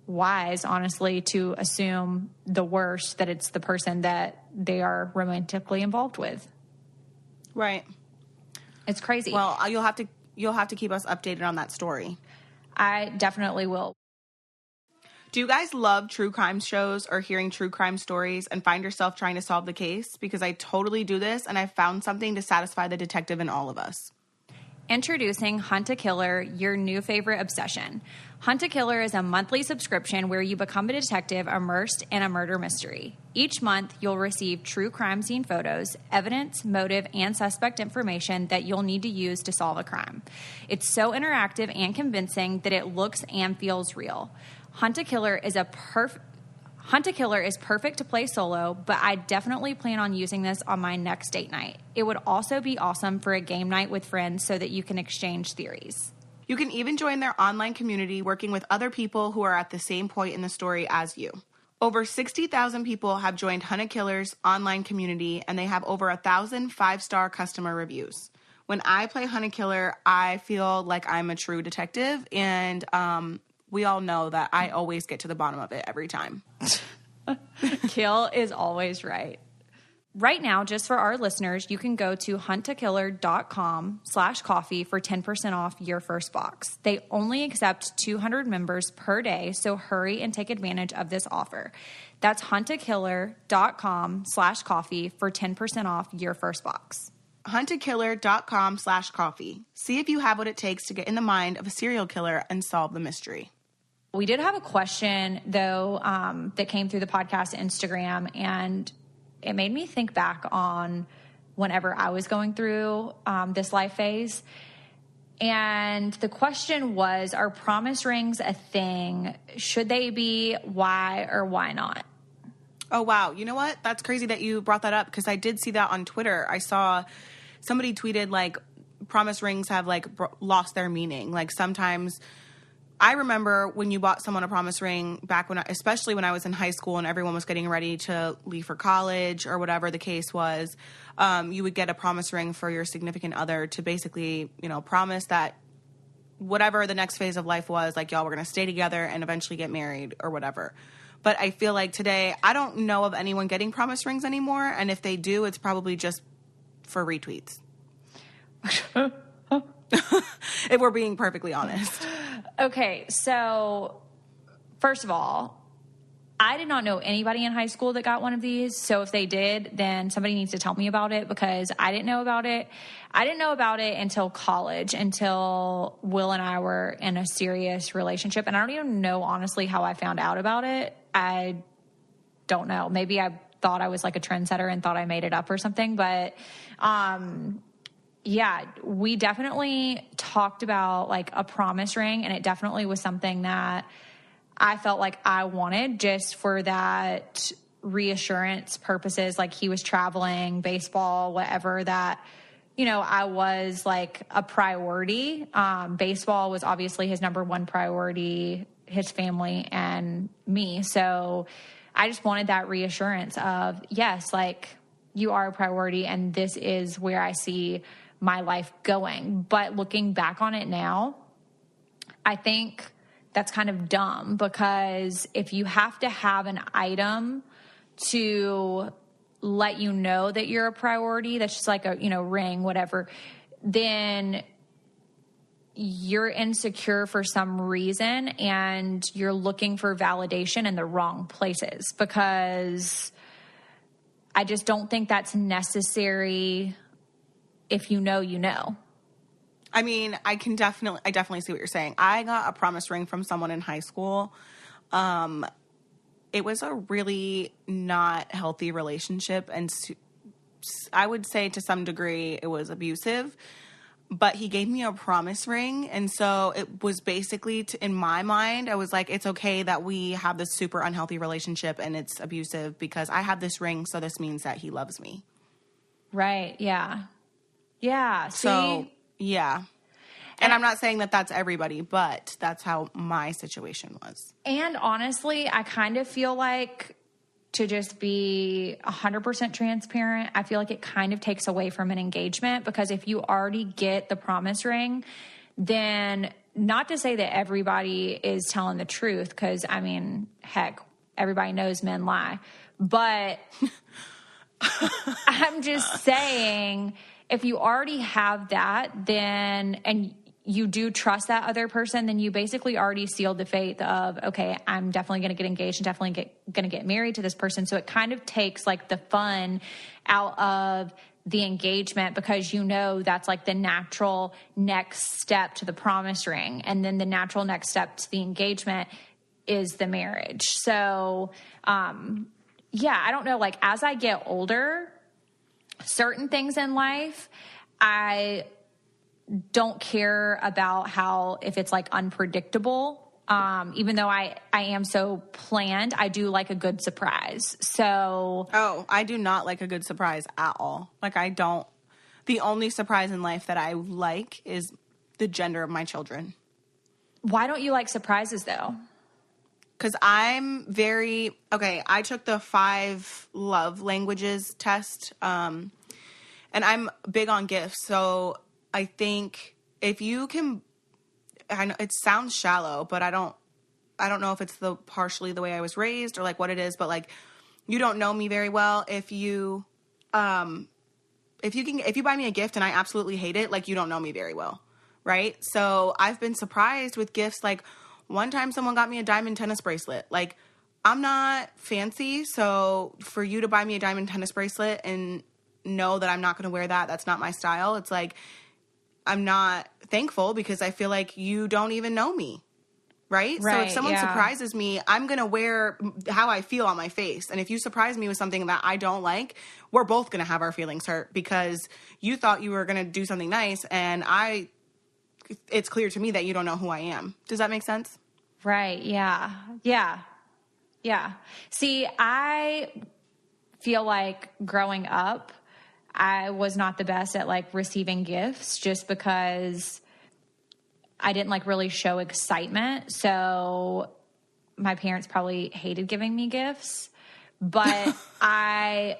wise, honestly, to assume the worst, that it's the person that they are romantically involved with.
Right.
It's crazy.
Well, you'll have to keep us updated on that story.
I definitely will.
Do you guys love true crime shows or hearing true crime stories and find yourself trying to solve the case? Because I totally do this, and I've found something to satisfy the detective in all of us.
Introducing Hunt a Killer, your new favorite obsession. Hunt a Killer is a monthly subscription where you become a detective immersed in a murder mystery. Each month, you'll receive true crime scene photos, evidence, motive, and suspect information that you'll need to use to solve a crime. It's so interactive and convincing that it looks and feels real. Hunt a Killer is perfect to play solo, but I definitely plan on using this on my next date night. It would also be awesome for a game night with friends so that you can exchange theories.
You can even join their online community working with other people who are at the same point in the story as you. Over 60,000 people have joined Hunt a Killer's online community, and they have over 1,000 5-star customer reviews. When I play Hunt a Killer, I feel like I'm a true detective, and we all know that I always get to the bottom of it every time.
Kail is always right. Right now, just for our listeners, you can go to huntakiller.com/coffee for 10% off your first box. They only accept 200 members per day, so hurry and take advantage of this offer. That's huntakiller.com/coffee for 10% off your first box.
huntakiller.com/coffee. See if you have what it takes to get in the mind of a serial killer and solve the mystery.
We did have a question, though, that came through the podcast Instagram, and it made me think back on whenever I was going through this life phase. And the question was, are promise rings a thing? Should they be? Why or why not?
Oh, wow. You know what? That's crazy that you brought that up, because I did see that on Twitter. I saw somebody tweeted, like, promise rings have, like, lost their meaning. Like, sometimes I remember when you bought someone a promise ring back when, especially when I was in high school and everyone was getting ready to leave for college or whatever the case was, you would get a promise ring for your significant other to basically, promise that whatever the next phase of life was, like, y'all were going to stay together and eventually get married or whatever. But I feel like today, I don't know of anyone getting promise rings anymore. And if they do, it's probably just for retweets. If we're being perfectly honest.
Okay, so first of all, I did not know anybody in high school that got one of these. So if they did, then somebody needs to tell me about it, because I didn't know about it. I didn't know about it until college, until Will and I were in a serious relationship. And I don't even know, honestly, how I found out about it. I don't know. Maybe I thought I was like a trendsetter and thought I made it up or something. But yeah, we definitely talked about like a promise ring, and it definitely was something that I felt like I wanted just for that reassurance purposes. Like, he was traveling, baseball, whatever, that, I was like a priority. Baseball was obviously his number one priority, his family and me. So I just wanted that reassurance of, yes, like, you are a priority and this is where I see my life going. But looking back on it now, I think that's kind of dumb, because if you have to have an item to let you know that you're a priority, that's just like a, ring, whatever, then you're insecure for some reason and you're looking for validation in the wrong places, because I just don't think that's necessary. If you know, you know.
I mean, I definitely see what you're saying. I got a promise ring from someone in high school. It was a really not healthy relationship, and I would say to some degree it was abusive. But he gave me a promise ring. And so it was basically, in my mind, I was like, it's okay that we have this super unhealthy relationship and it's abusive because I have this ring. So this means that he loves me.
Right. Yeah. Yeah. See?
So, yeah. And I'm not saying that that's everybody, but that's how my situation was.
And honestly, I kind of feel like, to just be 100% transparent, I feel like it kind of takes away from an engagement, because if you already get the promise ring, then not to say that everybody is telling the truth, because I mean, heck, everybody knows men lie, but I'm just saying, if you already have that, then, and you do trust that other person, then you basically already sealed the fate of, okay, I'm definitely going to get engaged and definitely going to get married to this person. So it kind of takes like the fun out of the engagement, because you know that's like the natural next step to the promise ring. And then the natural next step to the engagement is the marriage. So, yeah, I don't know. Like, as I get older, certain things in life, I don't care about how, if it's like unpredictable. Even though I am so planned, I do like a good surprise. So.
Oh, I do not like a good surprise at all. Like, I don't. The only surprise in life that I like is the gender of my children.
Why don't you like surprises though?
Because I'm very, okay, I took the 5 love languages test, and I'm big on gifts. So I think if you can, I know it sounds shallow, but I don't know if it's partially the way I was raised or like what it is, but like, you don't know me very well. If you buy me a gift and I absolutely hate it, like, you don't know me very well. Right. So I've been surprised with gifts. Like, one time someone got me a diamond tennis bracelet. Like, I'm not fancy. So for you to buy me a diamond tennis bracelet and know that I'm not going to wear that, that's not my style. It's like, I'm not thankful, because I feel like you don't even know me. Right? So if someone surprises me, I'm going to wear how I feel on my face. And if you surprise me with something that I don't like, we're both going to have our feelings hurt, because you thought you were going to do something nice, and it's clear to me that you don't know who I am. Does that make sense?
Right. Yeah. Yeah. Yeah. See, I feel like growing up, I was not the best at like receiving gifts, just because I didn't like really show excitement. So my parents probably hated giving me gifts, but I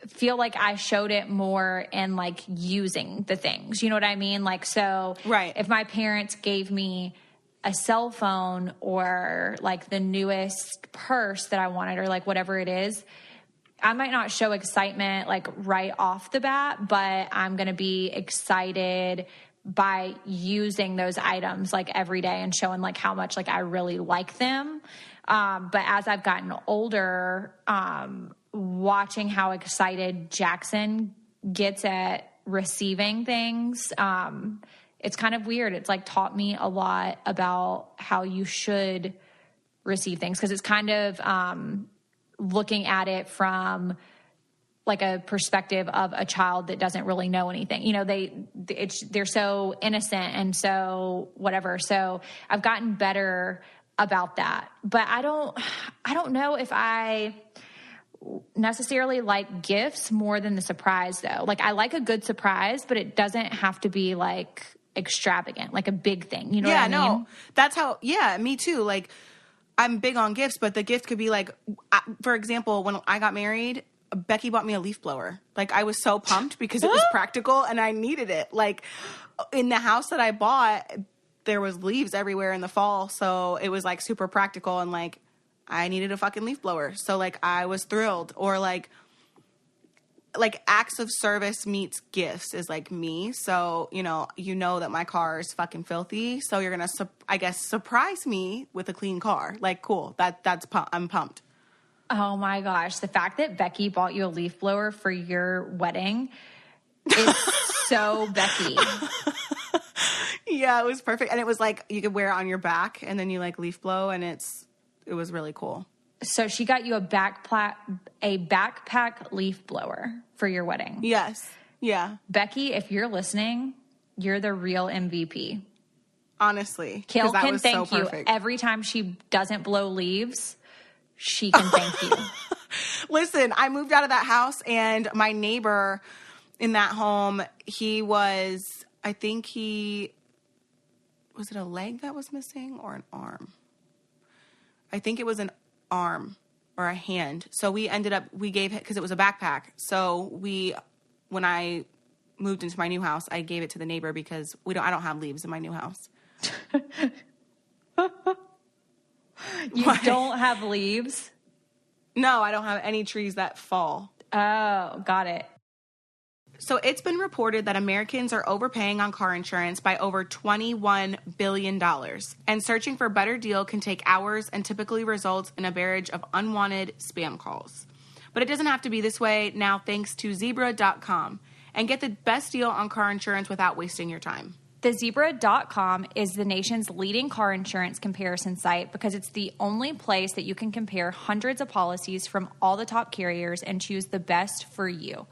feel like I showed it more in like using the things, you know what I mean? Like, so
right.
If my parents gave me a cell phone or like the newest purse that I wanted, or like whatever it is, I might not show excitement like right off the bat, but I'm going to be excited by using those items like every day and showing like how much like I really like them. But as I've gotten older, watching how excited Jackson gets at receiving things, it's kind of weird. It's like taught me a lot about how you should receive things, because it's kind of looking at it from like a perspective of a child that doesn't really know anything. You know, they're so innocent and so whatever. So I've gotten better about that. But I don't know if I necessarily like gifts more than the surprise though. Like, I like a good surprise, but it doesn't have to be like extravagant, like a big thing. You know what I mean?
No, that's how, me too. Like, I'm big on gifts, but the gift could be like, for example, when I got married, Becky bought me a leaf blower. Like, I was so pumped because it was practical and I needed it. Like, in the house that I bought, there was leaves everywhere in the fall. So it was like super practical, and like, I needed a fucking leaf blower. So like, I was thrilled. Or like acts of service meets gifts is like me. So, you know that my car is fucking filthy. So you're going to, I guess, surprise me with a clean car. Like, cool. I'm pumped.
Oh my gosh. The fact that Becky bought you a leaf blower for your wedding is so Becky.
Yeah, it was perfect. And it was like, you could wear it on your back and then you like leaf blow, and it was really cool.
So she got you a backpack leaf blower for your wedding.
Yes. Yeah.
Becky, if you're listening, You're the real MVP.
Honestly.
Kail
that
can
was
thank
so
you
perfect.
every time she doesn't blow leaves. She can thank you.
Listen, I moved out of that house, and my neighbor in that home, was it a leg that was missing or an arm? I think it was an arm or a hand. So we gave it, because it was a backpack. So when I moved into my new house, I gave it to the neighbor because I don't have leaves in my new house.
You don't have leaves?
No, I don't have any trees that fall.
Oh, got it.
So it's been reported that Americans are overpaying on car insurance by over $21 billion. And searching for a better deal can take hours and typically results in a barrage of unwanted spam calls. But it doesn't have to be this way now, thanks to Zebra.com. And get the best deal on car insurance without wasting your time.
The Zebra.com is the nation's leading car insurance comparison site because it's the only place that you can compare hundreds of policies from all the top carriers and choose the best for you.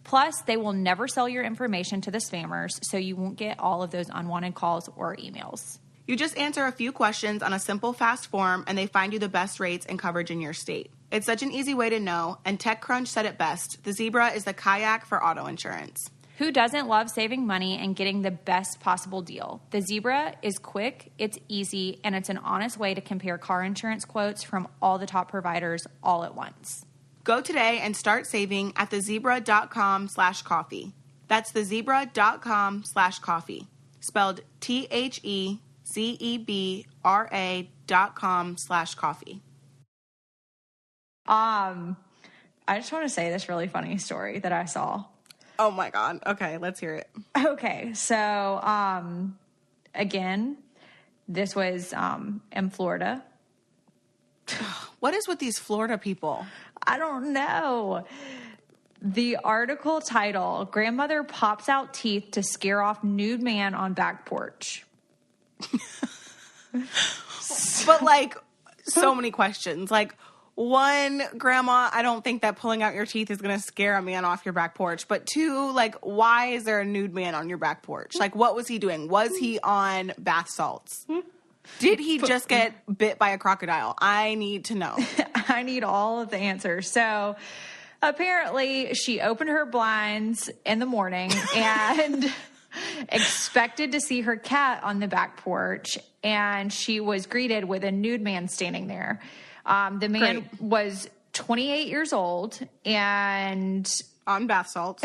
Plus, they will never sell your information to the spammers, so you won't get all of those unwanted calls or emails.
You just answer a few questions on a simple, fast form, and they find you the best rates and coverage in your state. It's such an easy way to know, and TechCrunch said it best. The Zebra is the kayak for auto insurance.
Who doesn't love saving money and getting the best possible deal? The Zebra is quick, it's easy, and it's an honest way to compare car insurance quotes from all the top providers all at once.
Go today and start saving at thezebra.com/coffee. That's thezebra.com/coffee. Spelled THEZEBRA.com/coffee.
I just want to say this really funny story that I saw.
Oh my God. Okay, let's hear it.
Okay, so again, this was in Florida.
What is with these Florida people?
I don't know. The article title, Grandmother Pops Out Teeth to Scare Off Nude Man on Back Porch.
But like, so many questions. Like, one, Grandma, I don't think that pulling out your teeth is going to scare a man off your back porch. But two, like, why is there a nude man on your back porch? Like, what was he doing? Was he on bath salts? Did he just get bit by a crocodile? I need to know.
I need all of the answers. So apparently she opened her blinds in the morning and expected to see her cat on the back porch. And she was greeted with a nude man standing there. The man was 28 years old and
on bath salts.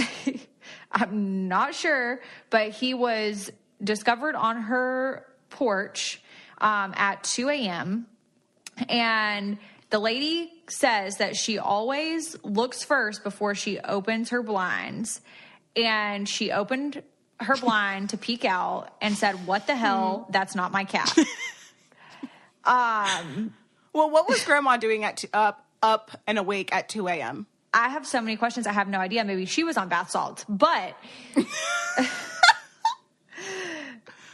I'm not sure, but he was discovered on her porch at 2 a.m. And the lady says that she always looks first before she opens her blinds. And she opened her blind to peek out and said, "What the hell? That's not my cat."
Well, what was Grandma doing at up and awake at 2 a.m.?
I have so many questions. I have no idea. Maybe she was on bath salts, but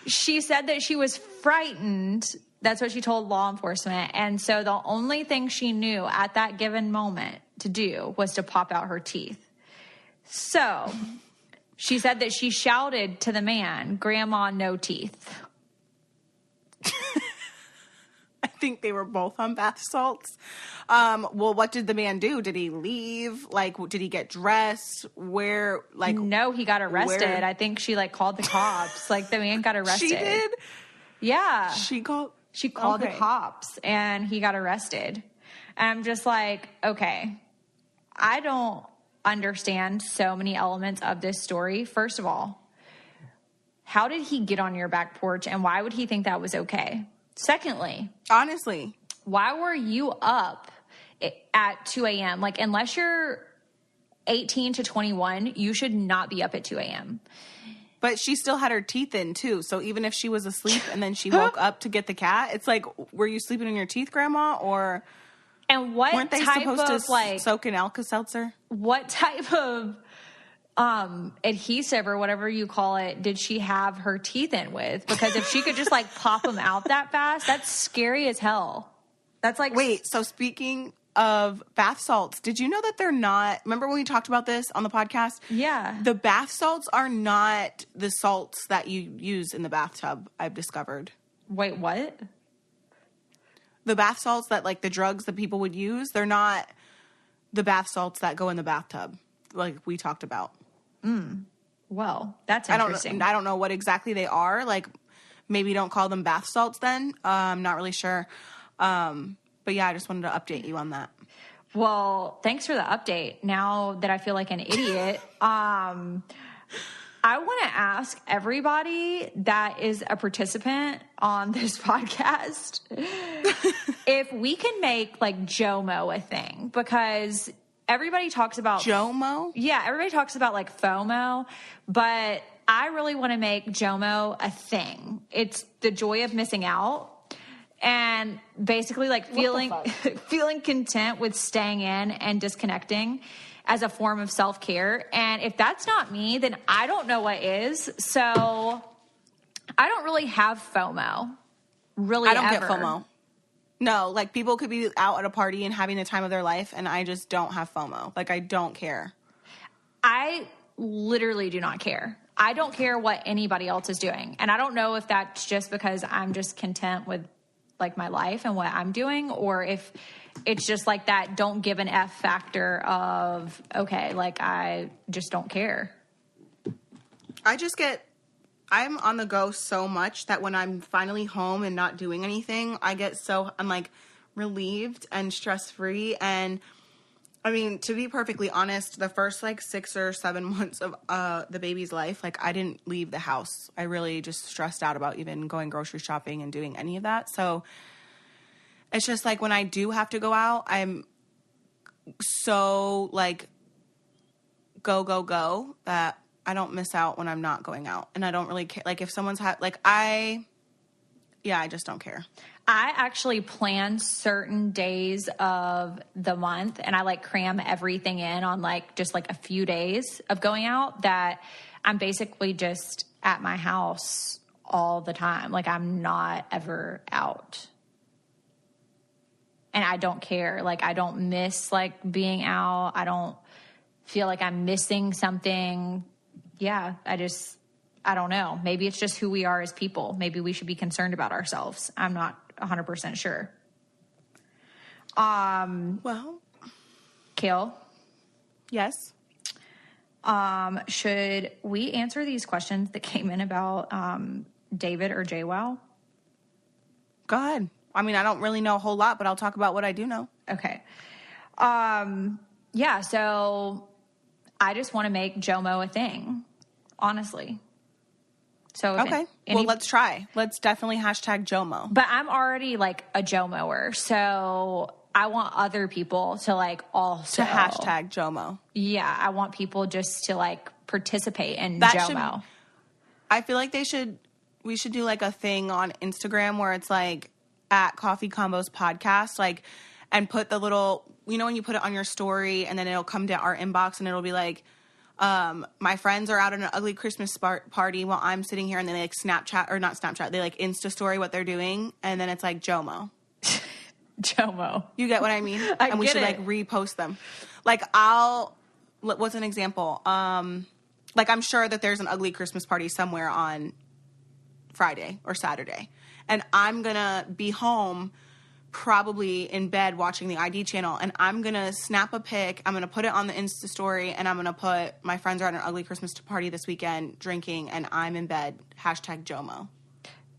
she said that she was frightened. That's what she told law enforcement. And so the only thing she knew at that given moment to do was to pop out her teeth. So she said that she shouted to the man, "Grandma, no teeth."
I think they were both on bath salts. Well, what did the man do? Did he leave? Like, did he get dressed? Where, like...
No, he got arrested. I think she, like, called the cops. Like, the man got arrested.
She did?
Yeah.
She called
the cops, and he got arrested. And I'm just like, okay, I don't understand so many elements of this story. First of all, how did he get on your back porch, and why would he think that was okay? Secondly,
honestly,
why were you up at 2 a.m.? Like, unless you're 18 to 21, you should not be up at 2 a.m.
But she still had her teeth in, too. So even if she was asleep and then she woke up to get the cat, it's like, were you sleeping in your teeth, Grandma? Or
and what
weren't they
type
supposed
of,
to
like,
soak in Alka-Seltzer?
What type of adhesive or whatever you call it did she have her teeth in with? Because if she could just, like, pop them out that fast, that's scary as hell. That's like...
Wait, so speaking of bath salts, did you know that they're not, remember when we talked about this on the podcast?
Yeah.
The bath salts are not the salts that you use in the bathtub, I've discovered.
Wait, what?
The bath salts that, like, the drugs that people would use, they're not the bath salts that go in the bathtub, like we talked about.
Well, that's interesting.
I don't know what exactly they are. Like, maybe don't call them bath salts then. I'm not really sure. But yeah, I just wanted to update you on that.
Well, thanks for the update. Now that I feel like an idiot, I want to ask everybody that is a participant on this podcast if we can make like JOMO a thing, because everybody talks about
JOMO.
Yeah, everybody talks about like FOMO, but I really want to make JOMO a thing. It's the joy of missing out. And basically like feeling content with staying in and disconnecting as a form of self-care. And if that's not me, then I don't know what is. So I don't really have FOMO. Really,
I don't
ever.
get FOMO. No, like people could be out at a party and having the time of their life, and I just don't have FOMO. Like, I don't care.
I literally do not care. I don't care what anybody else is doing. And I don't know if that's just because I'm just content with like my life and what I'm doing, or if it's just like that don't give an F factor of, okay, like I just don't care.
I'm on the go so much that when I'm finally home and not doing anything, I'm like relieved and stress-free. And I mean, to be perfectly honest, the first like 6 or 7 months of the baby's life, like I didn't leave the house. I really just stressed out about even going grocery shopping and doing any of that. So it's just like when I do have to go out, I'm so like go that I don't miss out when I'm not going out. And I don't really care. Like if someone's I just don't care.
I actually plan certain days of the month and I like cram everything in on like just like a few days of going out that I'm basically just at my house all the time. Like I'm not ever out. And I don't care. Like I don't miss like being out. I don't feel like I'm missing something. Yeah, I don't know. Maybe it's just who we are as people. Maybe we should be concerned about ourselves. I'm not 100% sure.
Well,
Kail?
Yes.
Should we answer these questions that came in about David or JWoww?
Go ahead. I mean, I don't really know a whole lot, but I'll talk about what I do know.
Okay. Yeah, so I just want to make JOMO a thing, honestly. So
okay. Well, let's try. Let's definitely hashtag JOMO.
But I'm already like a JOMOer, so I want other people to like also
to hashtag JOMO.
Yeah, I want people just to like participate in JOMO.
I feel like we should do like a thing on Instagram where it's like at Coffee Combos Podcast, like, and put the little, you know, when you put it on your story and then it'll come to our inbox and it'll be like, my friends are out at an ugly Christmas party while I'm sitting here, and then they like Snapchat, or not Snapchat, they like Insta story what they're doing, and then it's like JOMO.
JOMO.
You get what I mean? And we should like repost them. Like what's an example? Like I'm sure that there's an ugly Christmas party somewhere on Friday or Saturday, and I'm gonna be home, probably in bed watching the ID channel, and I'm gonna snap a pic, I'm gonna put it on the Insta story, and I'm gonna put my friends are at an ugly Christmas party this weekend drinking and I'm in bed, hashtag JOMO.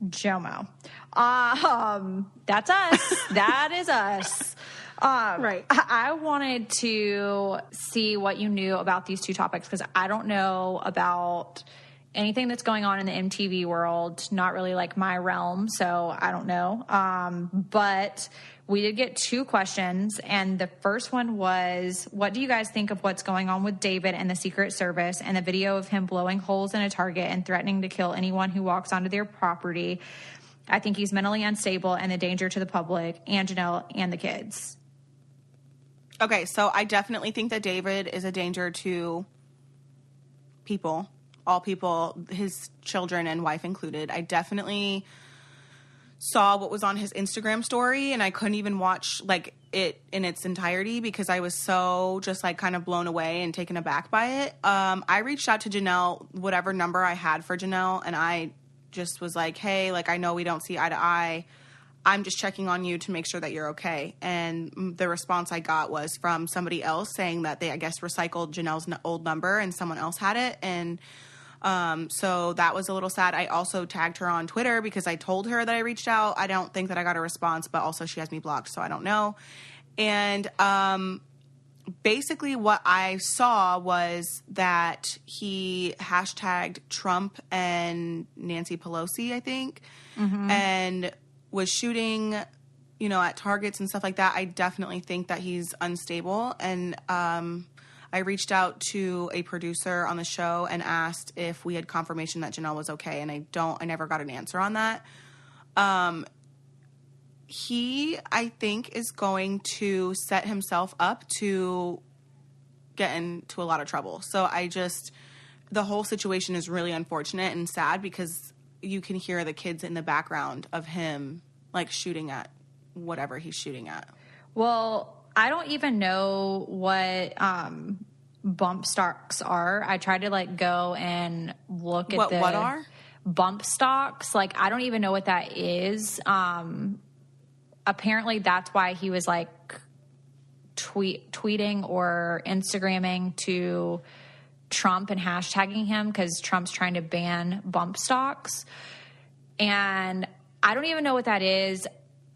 JOMO. That's us. That is us.
Right.
I wanted to see what you knew about these two topics, because I don't know about anything that's going on in the MTV world. Not really like my realm, so I don't know. But we did get two questions, and the first one was, what do you guys think of what's going on with David and the Secret Service and the video of him blowing holes in a Target and threatening to kill anyone who walks onto their property? I think he's mentally unstable and a danger to the public and Janelle and the kids.
Okay, so I definitely think that David is a danger to people. All people, his children and wife included. I definitely saw what was on his Instagram story, and I couldn't even watch, like, it in its entirety because I was so just like kind of blown away and taken aback by it. I reached out to Janelle, whatever number I had for Janelle, and I just was like, hey, like, I know we don't see eye to eye. I'm just checking on you to make sure that you're okay. And the response I got was from somebody else saying that they, I guess, recycled Janelle's old number and someone else had it. And so that was a little sad. I also tagged her on Twitter because I told her that I reached out. I don't think that I got a response, but also she has me blocked, so I don't know. And basically what I saw was that he hashtagged Trump and Nancy Pelosi, I think, and was shooting, you know, at targets and stuff like that. I definitely think that he's unstable. And I reached out to a producer on the show and asked if we had confirmation that Janelle was okay. And I never got an answer on that. He, I think, is going to set himself up to get into a lot of trouble. So the whole situation is really unfortunate and sad because you can hear the kids in the background of him like shooting at whatever he's shooting at.
Well, I don't even know what bump stocks are. I tried to like go and look at
what are
bump stocks. Like, I don't even know what that is. Apparently that's why he was like tweeting or Instagramming to Trump and hashtagging him because Trump's trying to ban bump stocks. And I don't even know what that is.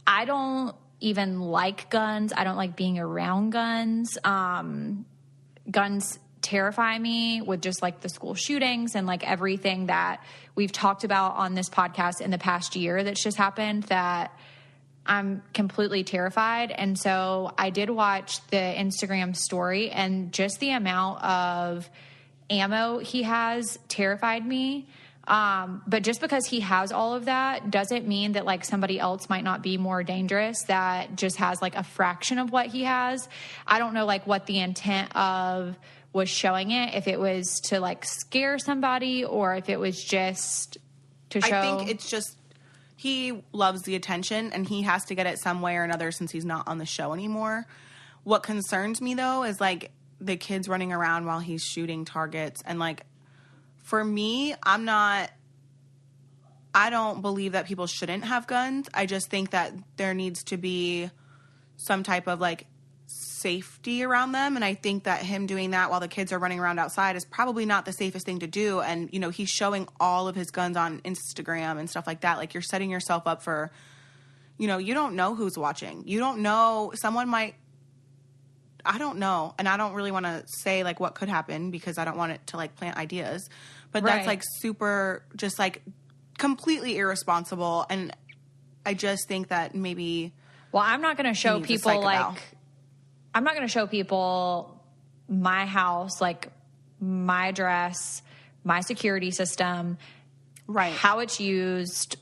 I don't even like guns. I don't like being around guns. Guns terrify me with just like the school shootings and like everything that we've talked about on this podcast in the past year that's just happened, that I'm completely terrified. And so I did watch the Instagram story, and just the amount of ammo he has terrified me. But just because he has all of that doesn't mean that like somebody else might not be more dangerous that just has like a fraction of what he has. I don't know like what the intent of was showing it, if it was to like scare somebody or if it was just to show.
I think it's just he loves the attention and he has to get it some way or another since he's not on the show anymore. What concerns me though is like the kids running around while he's shooting targets. And like, for me, I don't believe that people shouldn't have guns. I just think that there needs to be some type of like safety around them. And I think that him doing that while the kids are running around outside is probably not the safest thing to do. And, you know, he's showing all of his guns on Instagram and stuff like that. Like, you're setting yourself up for, you know, you don't know who's watching. You don't know. Someone might, I don't know. And I don't really want to say like what could happen because I don't want it to like plant ideas. But that's like super, just like completely irresponsible. And I just think that maybe.
Well, I'm not going to show people like, I'm not going to show people my house, like my address, my security system,
right?
How it's used,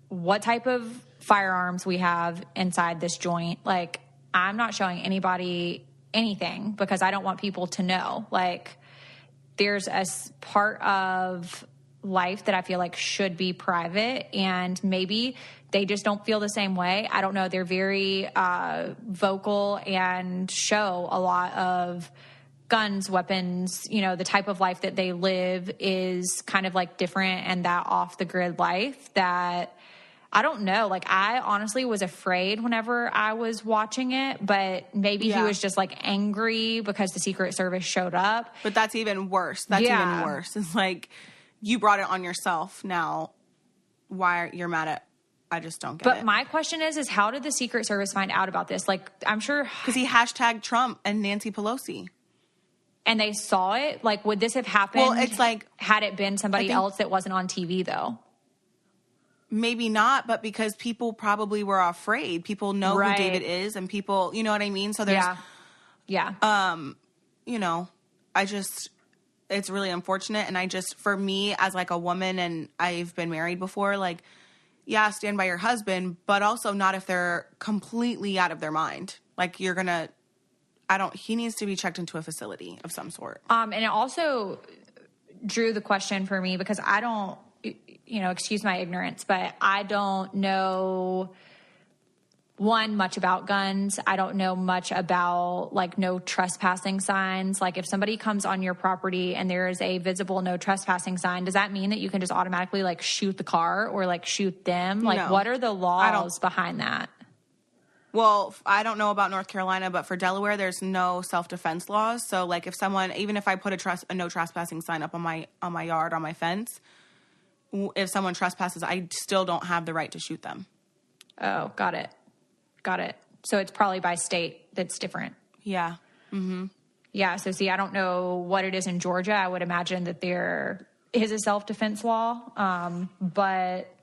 what type of firearms we have inside this joint. Like, I'm not showing anybody anything because I don't want people to know. Like, there's a part of life that I feel like should be private, and maybe they just don't feel the same way. I don't know. They're very vocal and show a lot of guns, weapons. You know, the type of life that they live is kind of like different, and that off the grid life that I don't know. Like, I honestly was afraid whenever I was watching it, but maybe he was just like angry because the Secret Service showed up.
But that's even worse. That's even worse. It's like, you brought it on yourself. Now, why you're mad at? I just don't get it.
But my question is how did the Secret Service find out about this? Like, I'm sure
because he hashtagged Trump and Nancy Pelosi,
and they saw it. Like, would this have happened?
Well, it's like,
had it been somebody else that wasn't on TV though.
Maybe not, but because people probably were afraid. People know who David is, and people, you know what I mean? So there's, you know, it's really unfortunate. And for me, as like a woman, and I've been married before, like, yeah, stand by your husband, but also not if they're completely out of their mind. Like, he needs to be checked into a facility of some sort.
And it also drew the question for me because I don't, you know, excuse my ignorance, but I don't know much about guns. I don't know much about like no trespassing signs. Like if somebody comes on your property and there is a visible no trespassing sign, does that mean that you can just automatically like shoot the car or like shoot them? Like
No.
what are the laws behind that?
Well, I don't know about North Carolina, but for Delaware, there's no self-defense laws. So, like, if someone, even if I put a no trespassing sign up on my yard, on my fence, if someone trespasses, I still don't have the right to shoot them.
Oh, got it. So it's probably by state that's different.
Yeah. Mm-hmm.
Yeah. So see, I don't know what it is in Georgia. I would imagine that there is a self-defense law, but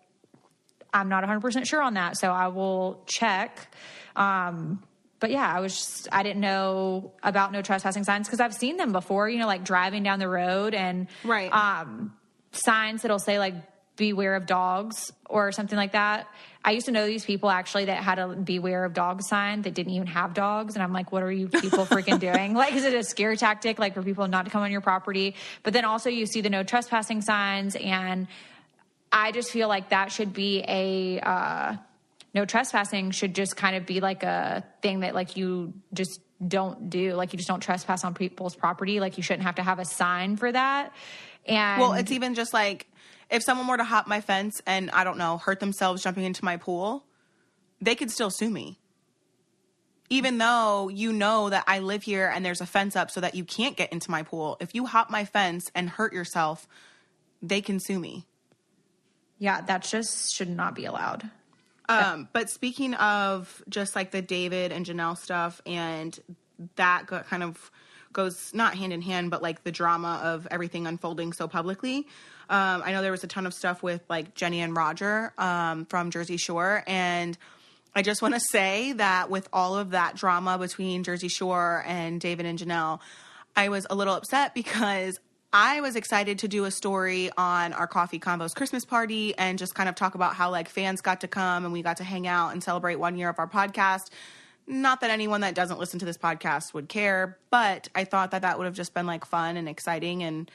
I'm not 100% sure on that. So I will check. But yeah, I didn't know about no trespassing signs because I've seen them before, like driving down the road and
right.
Signs that'll say like beware of dogs or something like that. I used to know these people actually that had a beware of dogs sign that didn't even have dogs. And I'm like, what are you people freaking doing? Like, is it a scare tactic? Like for people not to come on your property? But then also you see the no trespassing signs. And I just feel like that should be no trespassing should just kind of be like a thing that like you just don't do. Like you just don't trespass on people's property. Like you shouldn't have to have a sign for that. And
well, it's even just like if someone were to hop my fence and I don't know, hurt themselves jumping into my pool, they could still sue me. Even though you know that I live here and there's a fence up so that you can't get into my pool. If you hop my fence and hurt yourself, they can sue me. Yeah,
that just should not be allowed.
But speaking of just like the David and Janelle stuff, and that kind of goes not hand in hand, but like the drama of everything unfolding so publicly. I know there was a ton of stuff with like Jenny and Roger from Jersey Shore. And I just want to say that with all of that drama between Jersey Shore and David and Janelle, I was a little upset because I was excited to do a story on our Coffee Convos Christmas party and just kind of talk about how like fans got to come and we got to hang out and celebrate 1 year of our podcast. Not that anyone that doesn't listen to this podcast would care, but I thought that would have just been like fun and exciting and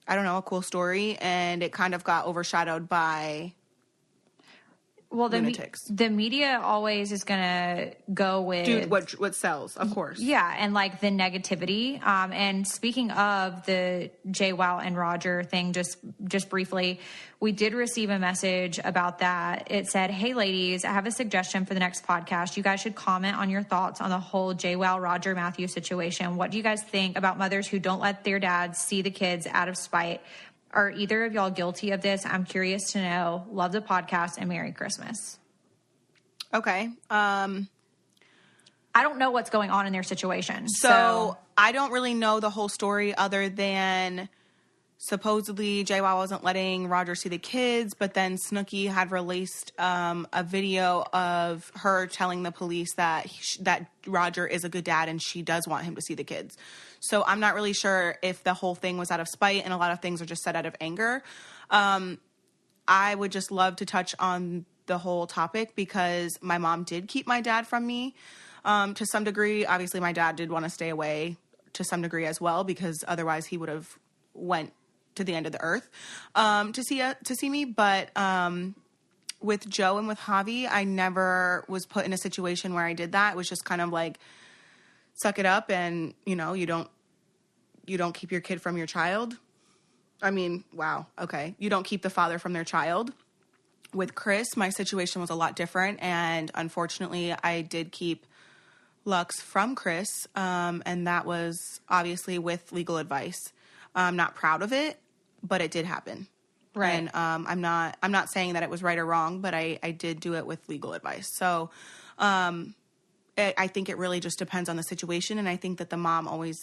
I don't know, a cool story. And it kind of got overshadowed by lunatics.
The media always is going to go with...
Dude, what sells, of course.
Yeah, and like the negativity. And speaking of the JWoww and Roger thing, just briefly, we did receive a message about that. It said, hey, ladies, I have a suggestion for the next podcast. You guys should comment on your thoughts on the whole JWoww, Roger, Matthew situation. What do you guys think about mothers who don't let their dads see the kids out of spite? Are either of y'all guilty of this? I'm curious to know. Love the podcast and Merry Christmas.
Okay.
I don't know what's going on in their situation.
So I don't really know the whole story other than supposedly JWoww wasn't letting Roger see the kids, but then Snooki had released a video of her telling the police that Roger is a good dad and she does want him to see the kids. So I'm not really sure if the whole thing was out of spite and a lot of things are just said out of anger. I would just love to touch on the whole topic because my mom did keep my dad from me to some degree. Obviously, my dad did want to stay away to some degree as well because otherwise he would have went to the end of the earth to see me. But with Joe and with Javi, I never was put in a situation where I did that. It was just kind of like, suck it up and, you don't keep your kid from your child. I mean, wow. Okay. You don't keep the father from their child. With Chris, my situation was a lot different. And unfortunately, I did keep Lux from Chris. And that was obviously with legal advice. I'm not proud of it, but it did happen.
Right.
And I'm not saying that it was right or wrong, but I did do it with legal advice. So I think it really just depends on the situation. And I think that the mom always,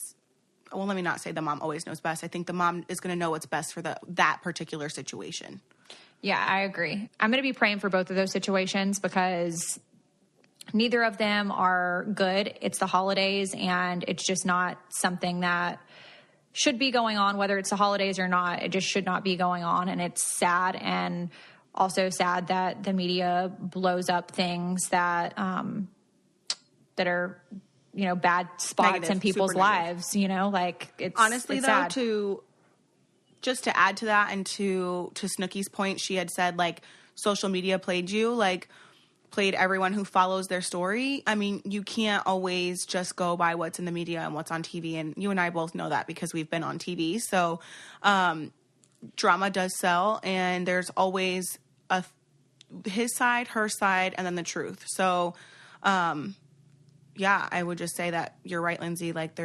well, let me not say the mom always knows best. I think the mom is going to know what's best for that particular situation.
Yeah, I agree. I'm going to be praying for both of those situations because neither of them are good. It's the holidays and it's just not something that should be going on, whether it's the holidays or not. It just should not be going on. And it's sad and also sad that the media blows up things that are, bad spots
negative,
in people's lives, like it's
honestly
it's
though,
sad.
to add to that and to Snooki's point, she had said like social media played you, like played everyone who follows their story. I mean, you can't always just go by what's in the media and what's on TV. And you and I both know that because we've been on TV. So drama does sell, and there's always his side, her side, and then the truth. So, yeah, I would just say that you're right, Lindsie. Like,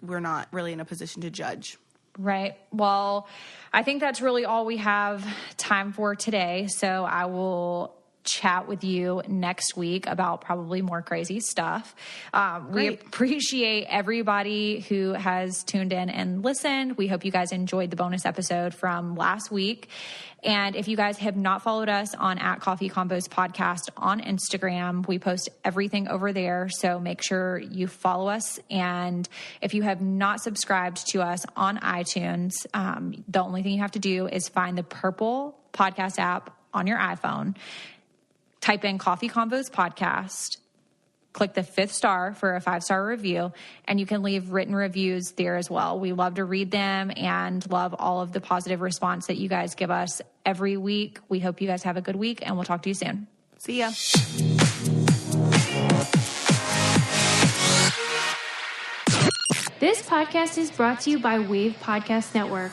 we're not really in a position to judge.
Right. Well, I think that's really all we have time for today. So I will chat with you next week about probably more crazy stuff. We appreciate everybody who has tuned in and listened. We hope you guys enjoyed the bonus episode from last week. And if you guys have not followed us on @Coffee Convos Podcast on Instagram, we post everything over there. So make sure you follow us. And if you have not subscribed to us on iTunes, the only thing you have to do is find the purple podcast app on your iPhone. Type in Coffee Convos Podcast, click the 5th star for a 5-star review, and you can leave written reviews there as well. We love to read them and love all of the positive response that you guys give us every week. We hope you guys have a good week, and we'll talk to you soon.
See ya.
This podcast is brought to you by WAVE Podcast Network.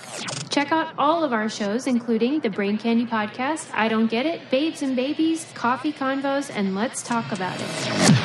Check out all of our shows, including the Brain Candy Podcast, I Don't Get It, Babes and Babies, Coffee Convos, and Let's Talk About It.